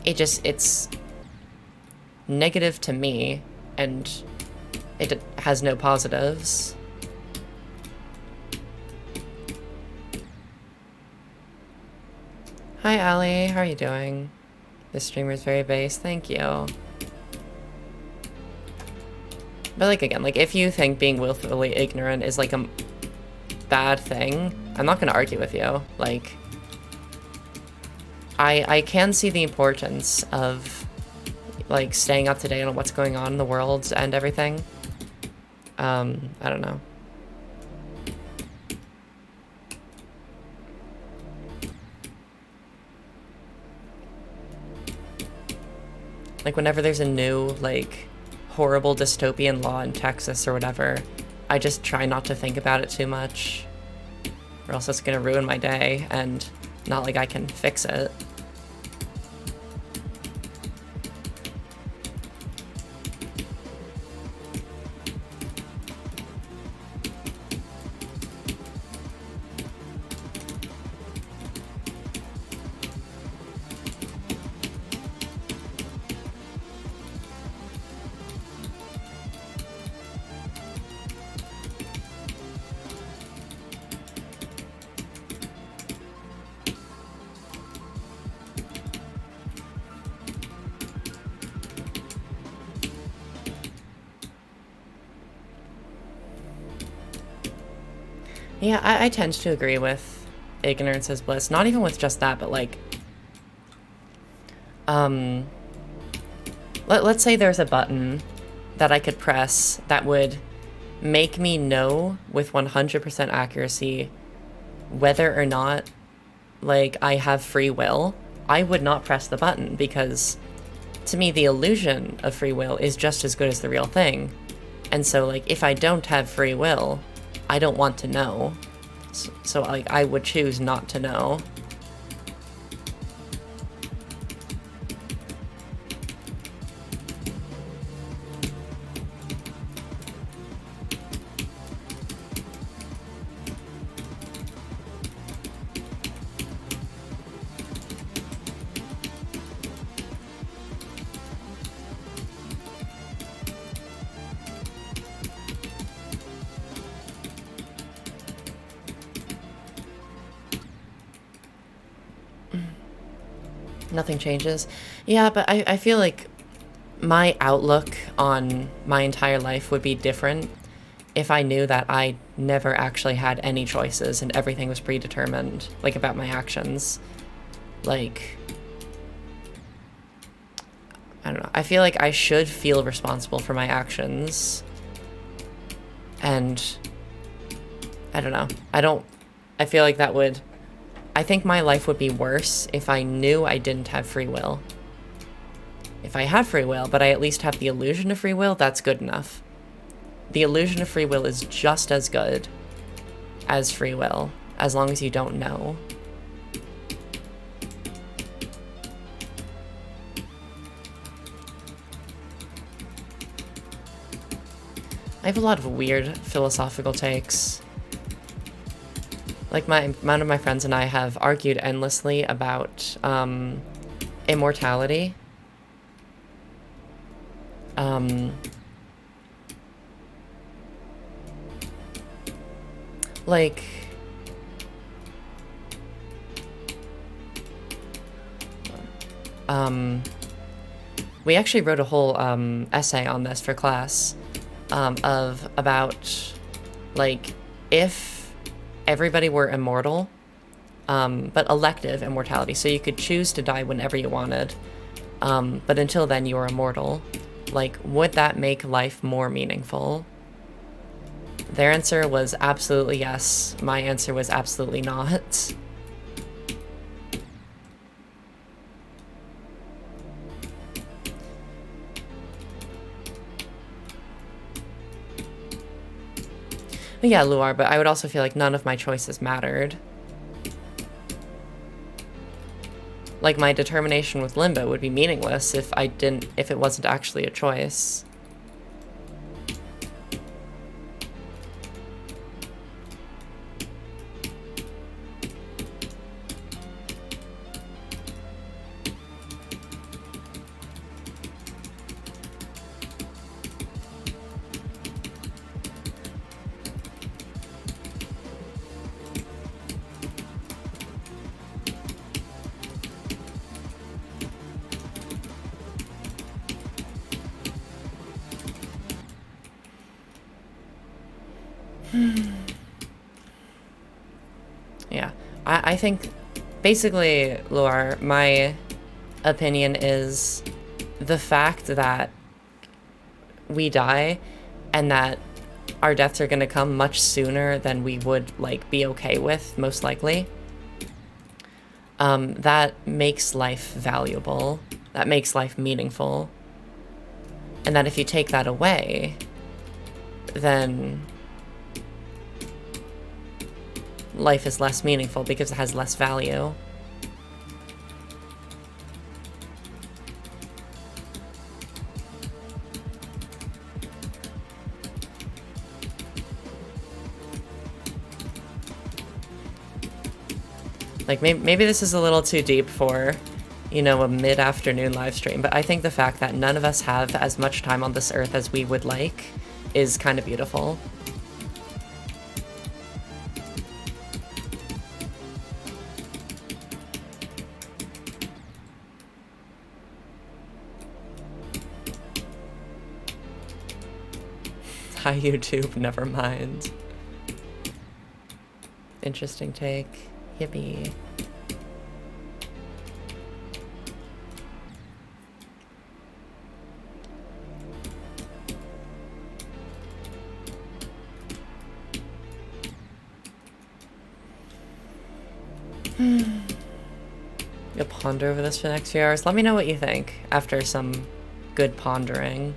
it's negative to me, and it has no positives. Hi, Allie. How are you doing? This streamer is very base. Thank you. But, like, again, like, if you think being willfully ignorant is, like, a bad thing, I'm not gonna argue with you. Like, I can see the importance of, like, staying up to date on what's going on in the world and everything. I don't know. Like, whenever there's a new, like, horrible dystopian law in Texas or whatever, I just try not to think about it too much, or else it's gonna ruin my day, and not like I can fix it. Yeah, I tend to agree with ignorance is bliss. Not even with just that, but, like, let's say there's a button that I could press that would make me know with 100% accuracy whether or not, like, I have free will. I would not press the button because, to me, the illusion of free will is just as good as the real thing. And so, like, if I don't have free will, I don't want to know. So like, I would choose not to know. Nothing changes. Yeah, but I feel like my outlook on my entire life would be different if I knew that I never actually had any choices and everything was predetermined, like, about my actions. Like, I don't know. I feel like I should feel responsible for my actions. And I don't know. I feel like that would... I think my life would be worse if I knew I didn't have free will. If I have free will, but I at least have the illusion of free will, that's good enough. The illusion of free will is just as good as free will, as long as you don't know. I have a lot of weird philosophical takes. Like, one of my friends and I have argued endlessly about immortality. Like, we actually wrote a whole essay on this for class, about, like, if everybody were immortal, but elective immortality, so you could choose to die whenever you wanted, but until then you were immortal, like, would that make life more meaningful? Their answer was absolutely yes. My answer was absolutely not. Yeah, Luar, but I would also feel like none of my choices mattered. Like, my determination with Limbo would be meaningless if it wasn't actually a choice. Yeah, I think, basically, Luar, my opinion is the fact that we die and that our deaths are going to come much sooner than we would, like, be okay with, most likely. That makes life valuable. That makes life meaningful. And that if you take that away, then life is less meaningful because it has less value. Like, maybe this is a little too deep for, you know, a mid-afternoon live stream, but I think the fact that none of us have as much time on this earth as we would like is kind of beautiful. Hi, YouTube, never mind. Interesting take. Yippee. You'll ponder over this for the next few hours. Let me know what you think after some good pondering.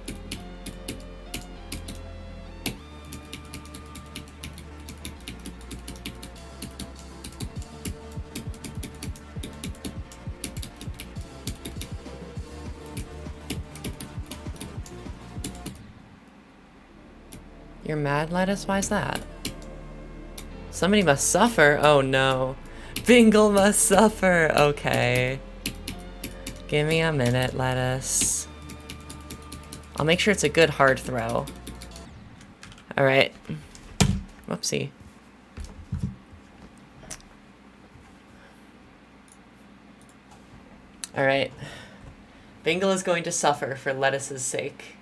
You're mad, Lettuce? Why's that? Somebody must suffer? Oh no. Bingle must suffer! Okay. Give me a minute, Lettuce. I'll make sure it's a good hard throw. Alright. Whoopsie. Alright. Bingle is going to suffer for Lettuce's sake.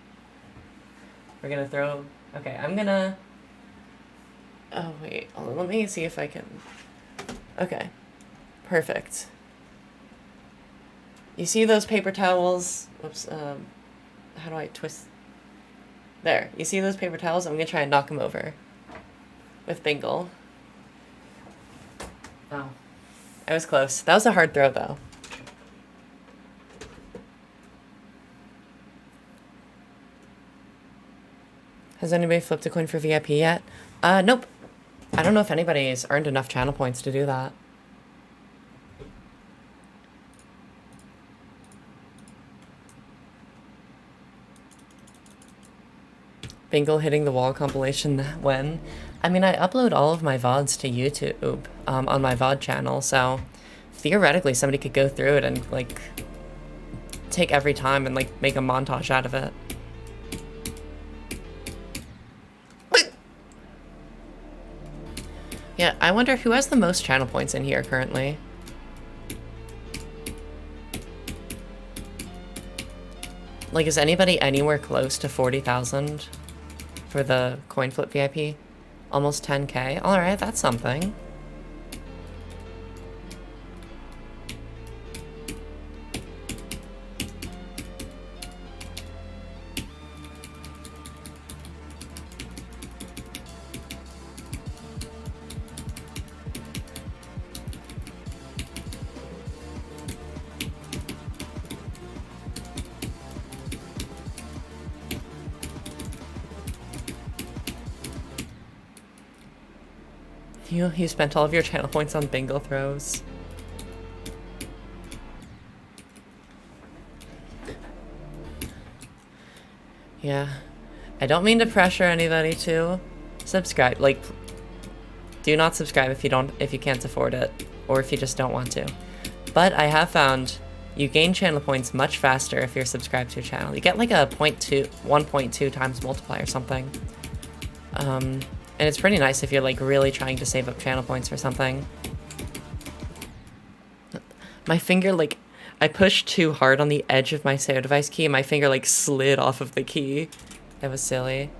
We're gonna throw... Okay, I'm gonna... Oh, wait. Let me see if I can... Okay. Perfect. You see those paper towels? Whoops, how do I twist? There. You see those paper towels? I'm gonna try and knock them over. With Bingle. Oh. I was close. That was a hard throw, though. Has anybody flipped a coin for VIP yet? Nope. I don't know if anybody's earned enough channel points to do that. Bingle hitting the wall compilation when? I mean, I upload all of my VODs to YouTube on my VOD channel, so theoretically somebody could go through it and, like, take every time and, like, make a montage out of it. Yeah, I wonder who has the most channel points in here currently. Like, is anybody anywhere close to 40,000 for the coin flip VIP? Almost 10K? Alright, that's something. You spent all of your channel points on bingo throws. Yeah. I don't mean to pressure anybody to subscribe. Like, do not subscribe if you can't afford it, or if you just don't want to. But I have found you gain channel points much faster if you're subscribed to a channel. You get like a 1.2 times multiplier or something. And it's pretty nice if you're, like, really trying to save up channel points for something. My finger, like, I pushed too hard on the edge of my SAO device key, and my finger, like, slid off of the key. That was silly.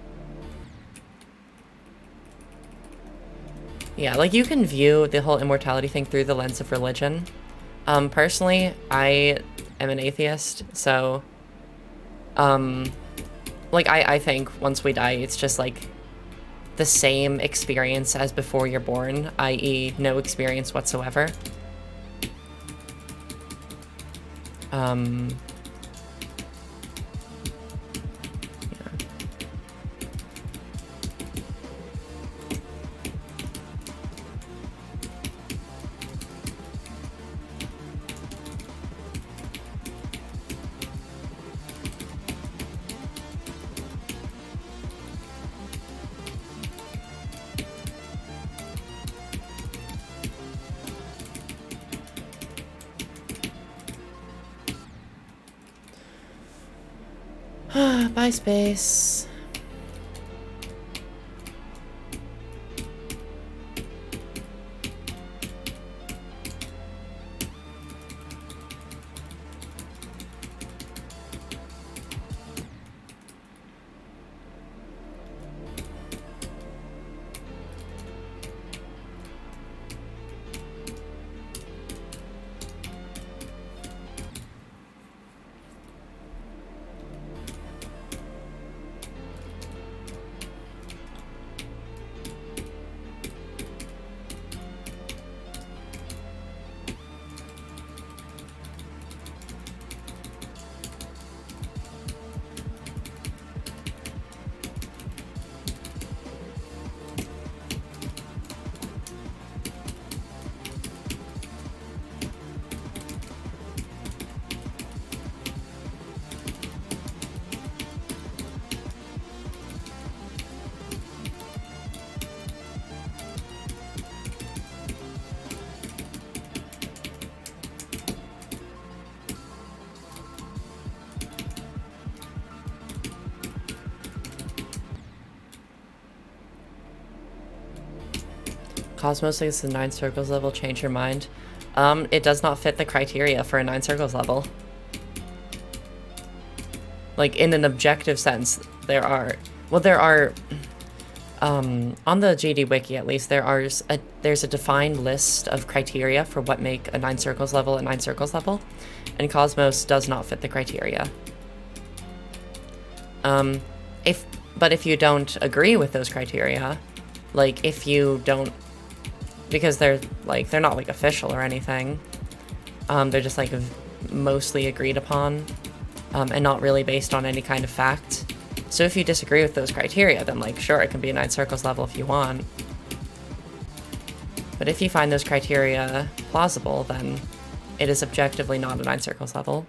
Yeah, like, you can view the whole immortality thing through the lens of religion. Personally, I am an atheist, so... like, I think once we die, it's just, like... the same experience as before you're born, i.e. no experience whatsoever. Bye, space. Cosmos is the 9 circles level, change your mind. It does not fit the criteria for a 9 circles level. Like, in an objective sense, there are... Well, there are... on the GD Wiki, at least, there's a defined list of criteria for what make a 9 circles level a 9 circles level, and Cosmos does not fit the criteria. But if you don't agree with those criteria, like, if you don't... Because they're not, like, official or anything. They're just, like, mostly agreed upon, and not really based on any kind of fact. So if you disagree with those criteria, then, like, sure, it can be a 9 circles level if you want. But if you find those criteria plausible, then it is objectively not a 9 circles level.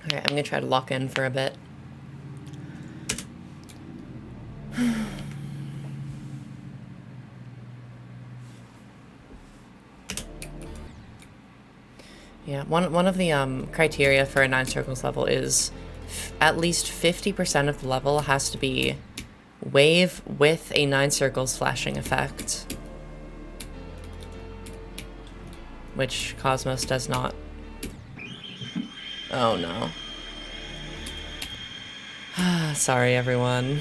Alright, I'm gonna try to lock in for a bit. Yeah, one of the criteria for a 9 circles level is at least 50% of the level has to be wave with a 9 circles flashing effect, which Cosmos does not. Oh no. Sorry, everyone.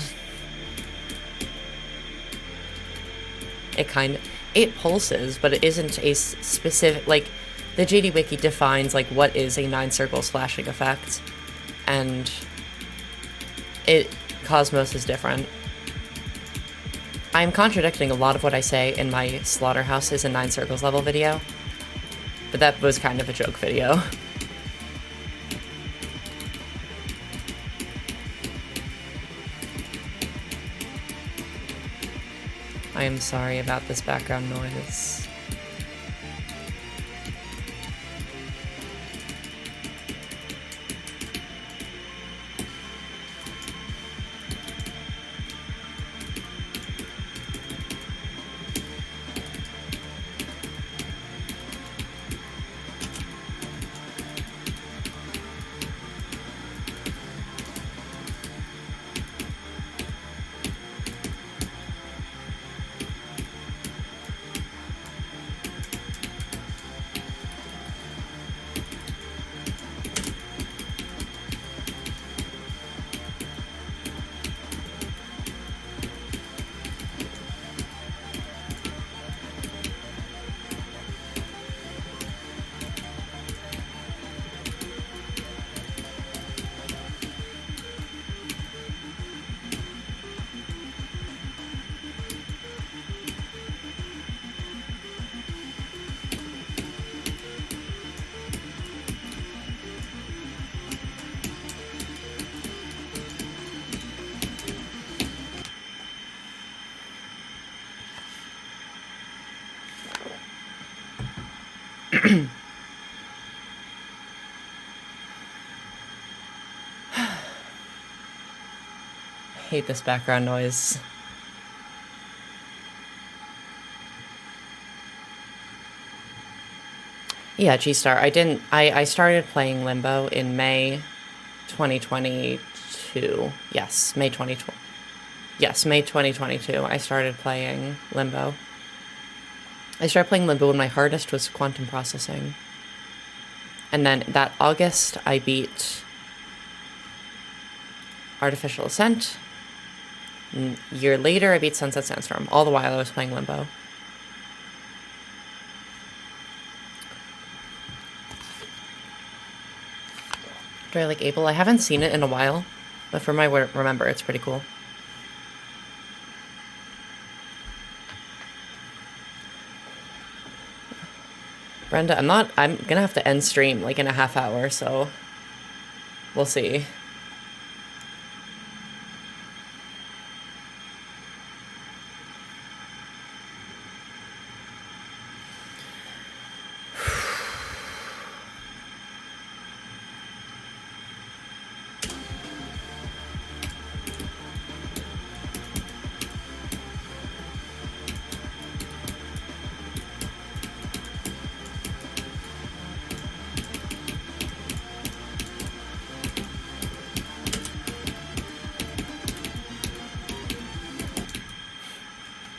It pulses, but it isn't a specific, like, the JD Wiki defines, like, what is a 9 circles flashing effect, and Cosmos is different. I'm contradicting a lot of what I say in my Slaughterhouse is a 9 circles level video, but that was kind of a joke video. I am sorry about this background noise. I hate this background noise. Yeah, G-Star. I started playing Limbo in May 2022. Yes, May 2020. Yes, May 2022. I started playing Limbo. I started playing Limbo when my hardest was quantum processing. And then that August, I beat Artificial Ascent, A year later, I beat Sunset Sandstorm. All the while I was playing Limbo. Do I like Able? I haven't seen it in a while, but from my remember, it's pretty cool. Brenda, I'm gonna have to end stream like in a half hour, so we'll see.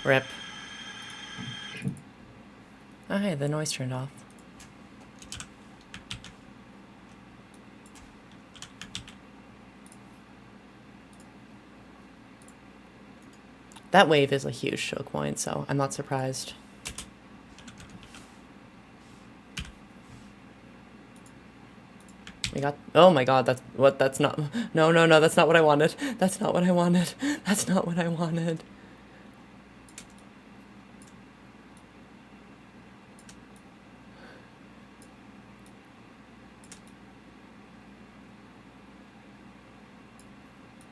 Rip. Oh, hey, the noise turned off. That wave is a huge choke point, so I'm not surprised. We got, oh my god, that's not, no, that's not what I wanted. That's not what I wanted. That's not what I wanted.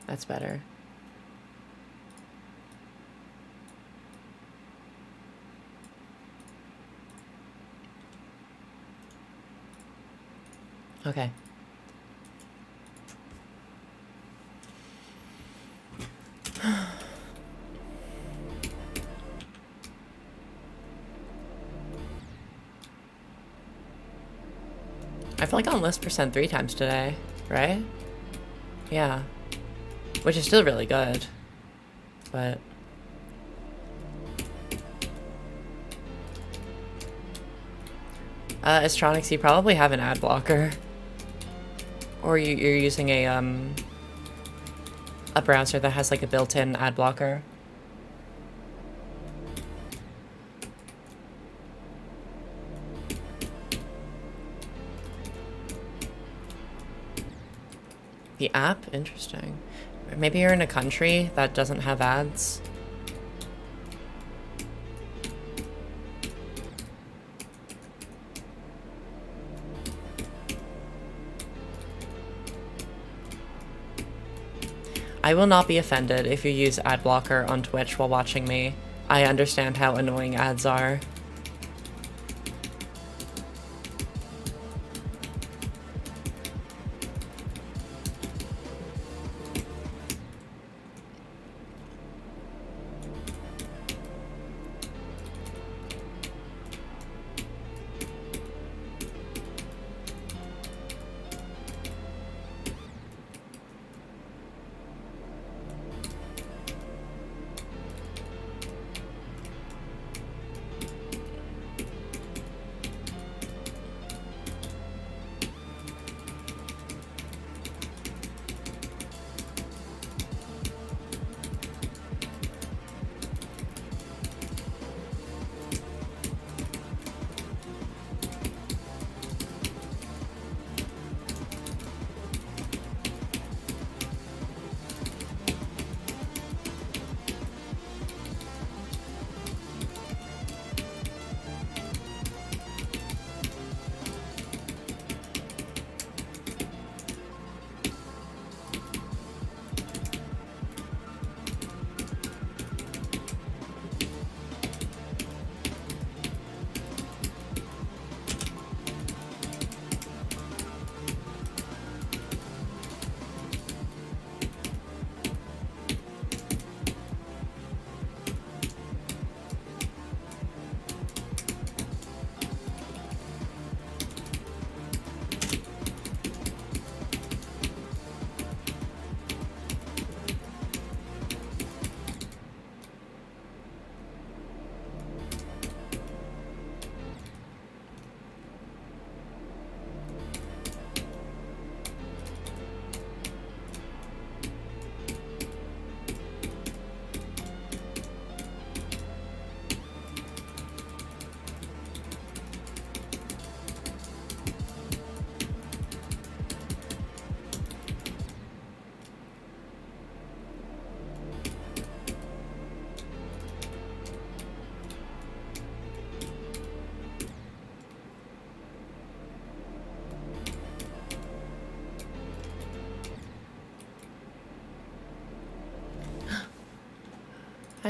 That's better. Okay. I feel like on list percent 3 times today, right? Yeah. Which is still really good. But Astronics, you probably have an ad blocker. Or you're using a browser that has like a built-in ad blocker. The app? Interesting. Maybe you're in a country that doesn't have ads. I will not be offended if you use ad blocker on Twitch while watching me. I understand how annoying ads are.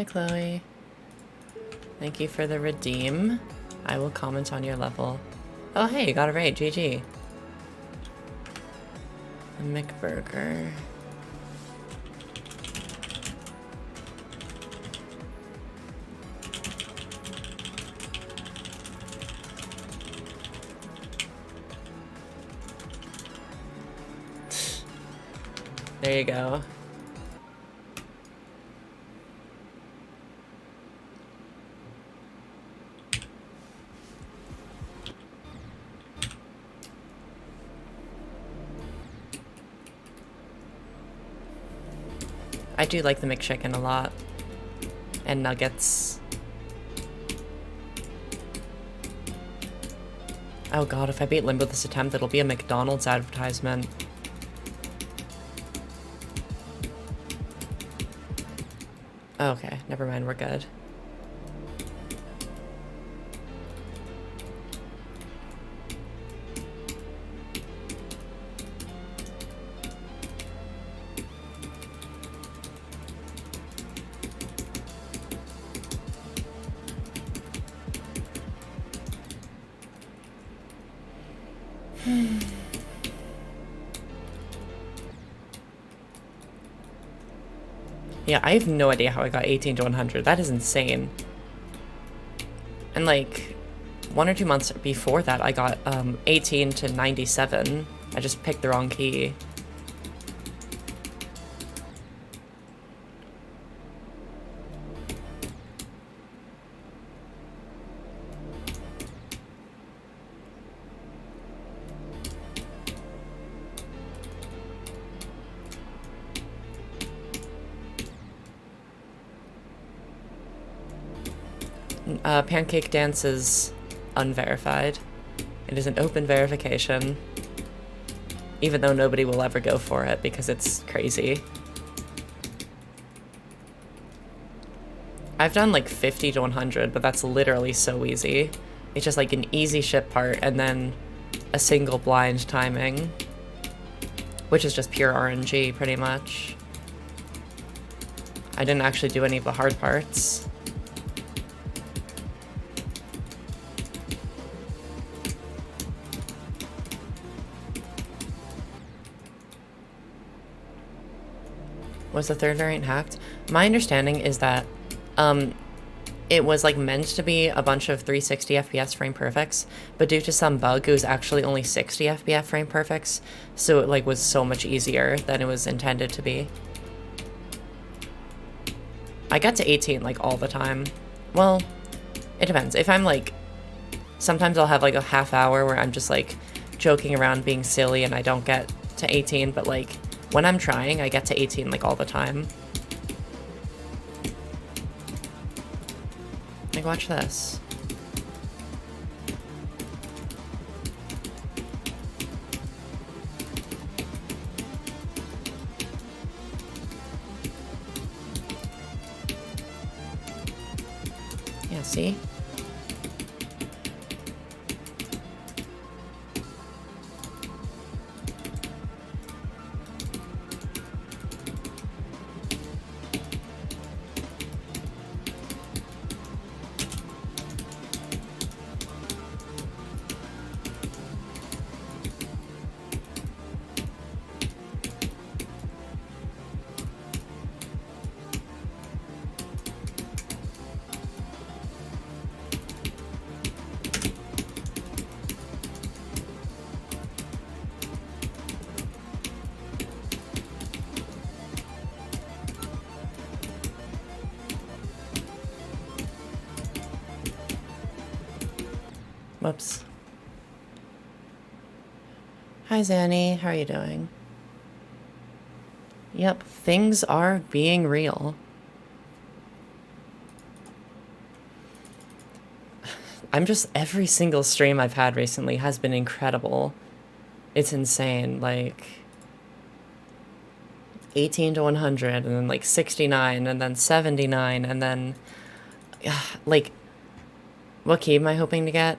Hi, Chloe. Thank you for the redeem. I will comment on your level. Oh, hey, you got a raid. GG. A McBurger. There you go. I do like the McChicken a lot. And nuggets. Oh god, if I beat Limbo this attempt, it'll be a McDonald's advertisement. Okay, never mind, we're good. Yeah, I have no idea how I got 18 to 100. That is insane. And like, 1 or 2 months before that, I got 18 to 97. I just picked the wrong key. Pancake Dance is unverified. It is an open verification. Even though nobody will ever go for it because it's crazy. I've done like 50 to 100, but that's literally so easy. It's just like an easy ship part and then a single blind timing. Which is just pure RNG, pretty much. I didn't actually do any of the hard parts. Was the third variant hacked? My understanding is that it was like meant to be a bunch of 360 FPS frame perfects, but due to some bug, it was actually only 60 FPS frame perfects, so it like was so much easier than it was intended to be. I get to 18 like all the time. Well, it depends. If I'm like, sometimes I'll have like a half hour where I'm just like joking around being silly and I don't get to 18, but like when I'm trying, I get to 18 like all the time. Like, watch this. Yeah, see? Whoops. Hi, Zanny. How are you doing? Yep, things are being real. I'm just, every single stream I've had recently has been incredible. It's insane, like 18 to 100, and then like 69, and then 79, and then like, what key am I hoping to get?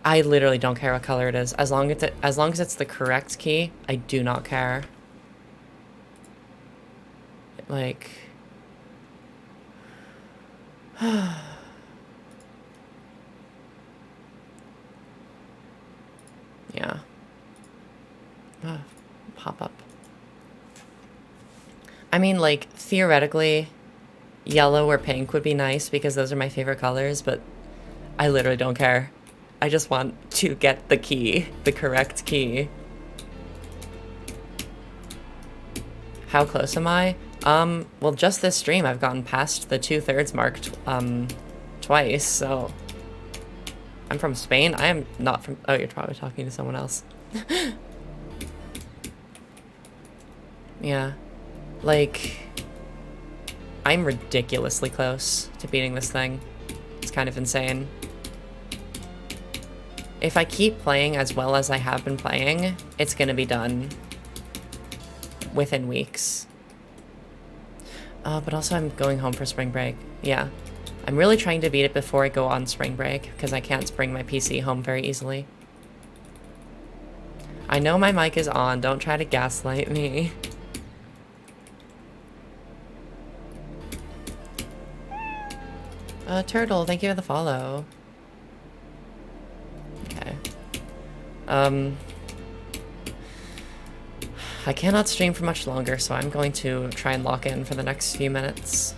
I literally don't care what color it is. As long as it's the correct key, I do not care. Like, Yeah. Pop up. I mean, like, theoretically, yellow or pink would be nice because those are my favorite colors, but I literally don't care. I just want to get the key, the correct key. How close am I? Well, just this stream, I've gotten past the 2/3 mark, twice, so... I'm from Spain? I am not from... Oh, you're probably talking to someone else. Yeah. Like... I'm ridiculously close to beating this thing. It's kind of insane. If I keep playing as well as I have been playing, it's gonna be done within weeks. But also I'm going home for spring break. Yeah. I'm really trying to beat it before I go on spring break, because I can't bring my PC home very easily. I know my mic is on, don't try to gaslight me. Turtle, thank you for the follow. Okay. I cannot stream for much longer, so I'm going to try and lock in for the next few minutes.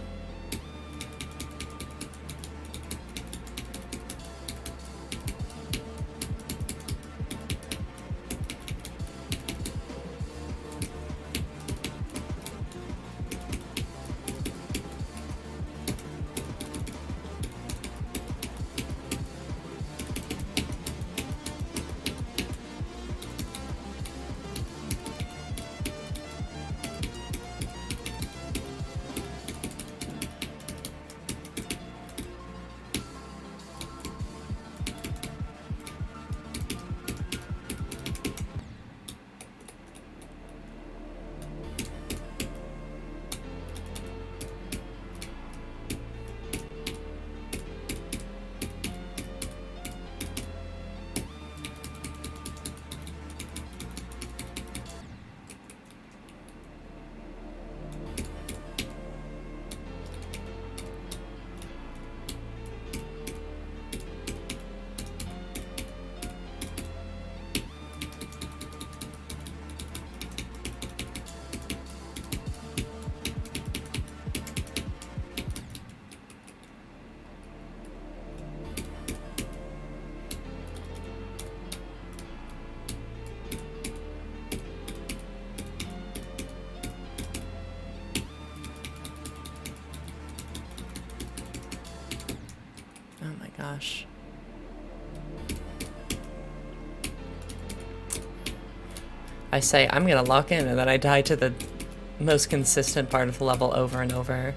Gosh. I say I'm gonna lock in and then I die to the most consistent part of the level over and over.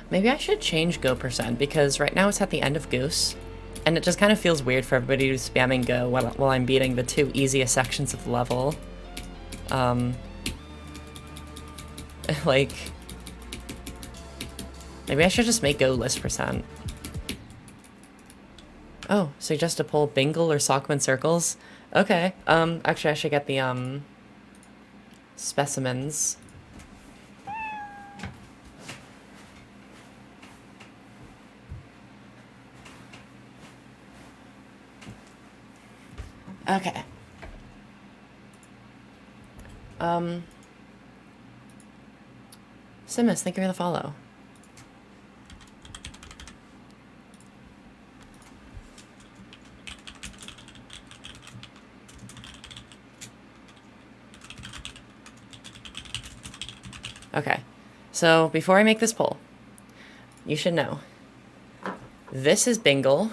Maybe I should change Go percent, because right now it's at the end of Goose, and it just kind of feels weird for everybody to be spamming Go while I'm beating the two easiest sections of the level. Like, maybe I should just make Go list percent. Oh, suggest to pull Bingle or Sockman circles? Okay, actually I should get the, specimens. Okay. Simus, thank you for the follow. Okay. So before I make this poll, you should know. This is Bingle.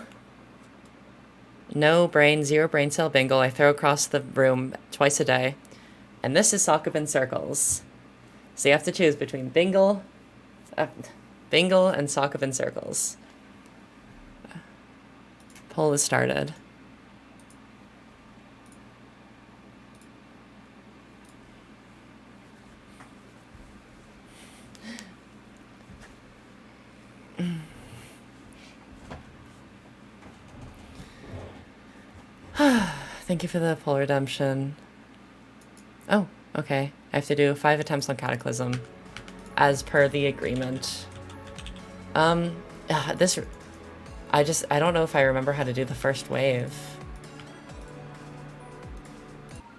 No brain, zero brain cell Bingle. I throw across the room twice a day. And this is Sock in Circles. So you have to choose between Bingle and Sock in Circles. Poll is started. Thank you for the poll redemption. Oh, okay. I have to do 5 attempts on Cataclysm, as per the agreement. I don't know if I remember how to do the first wave.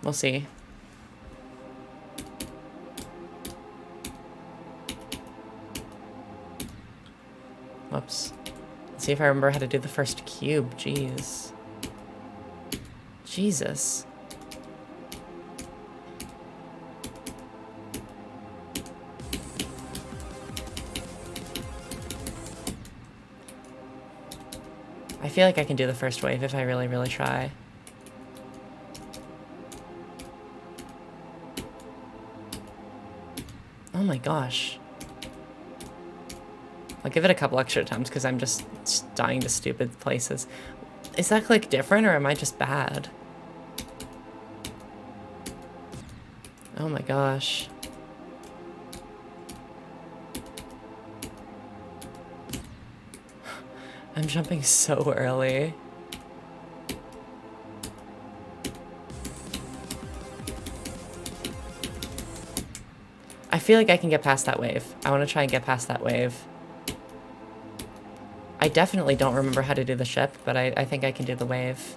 We'll see. Whoops. Let's see if I remember how to do the first cube. Jeez. Jesus. I feel like I can do the first wave if I really, really try. Oh my gosh. I'll give it a couple extra attempts because I'm just dying to stupid places. Is that click different or am I just bad? Oh my gosh. I'm jumping so early. I feel like I can get past that wave. I want to try and get past that wave. I definitely don't remember how to do the ship, but I think I can do the wave.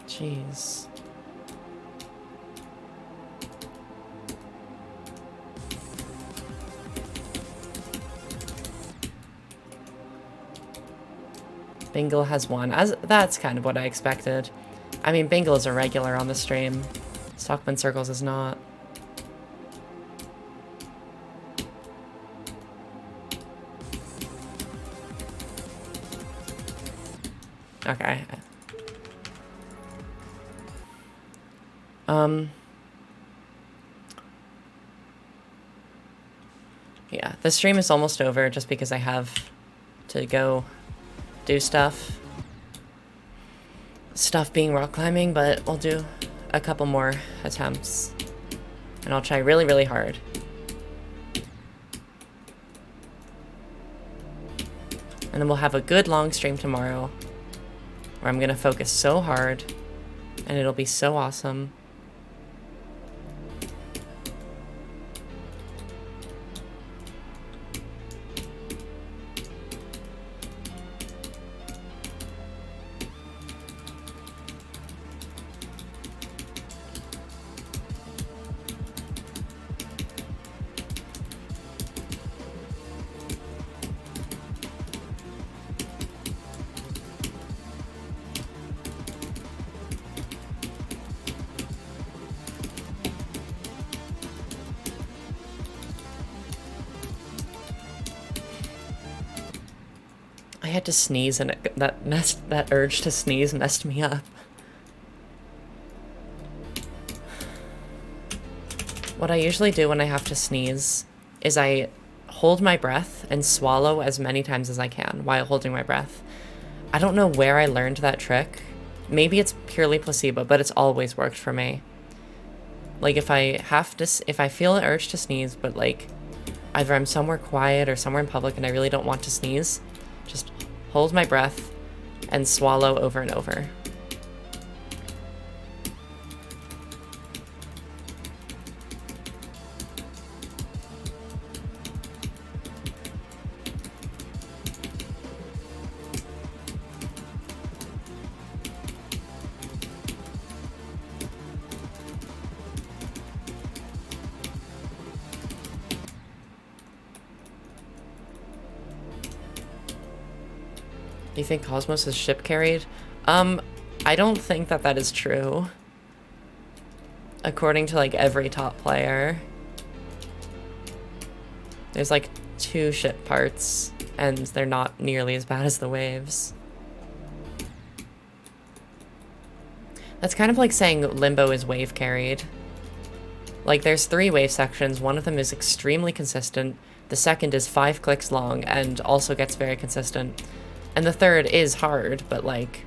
Jeez. Bingle has won. That's kind of what I expected. I mean, Bingle is a regular on the stream. Stockman Circles is not. Okay. Yeah, the stream is almost over just because I have to go do stuff. Stuff being rock climbing, but we'll do a couple more attempts. And I'll try really, really hard. And then we'll have a good long stream tomorrow where I'm gonna focus so hard and it'll be so awesome. I had to sneeze and that urge to sneeze messed me up. What I usually do when I have to sneeze is I hold my breath and swallow as many times as I can while holding my breath. I don't know where I learned that trick. Maybe it's purely placebo, but it's always worked for me. Like if I feel an urge to sneeze, but like either I'm somewhere quiet or somewhere in public and I really don't want to sneeze, just hold my breath and swallow over and over. Do you think Cosmos is ship carried? I don't think that that is true. According to, like, every top player. There's, like, 2 ship parts, and they're not nearly as bad as the waves. That's kind of like saying Limbo is wave carried. Like, there's 3 wave sections, one of them is extremely consistent, the second is 5 clicks long and also gets very consistent, and the third is hard, but like...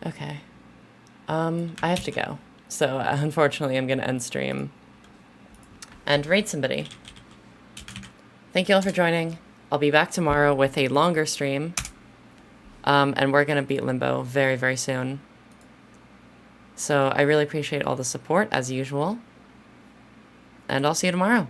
Okay. I have to go. So, unfortunately, I'm gonna end stream and raid somebody. Thank you all for joining. I'll be back tomorrow with a longer stream. And we're gonna beat Limbo very, very soon. So, I really appreciate all the support, as usual. And I'll see you tomorrow.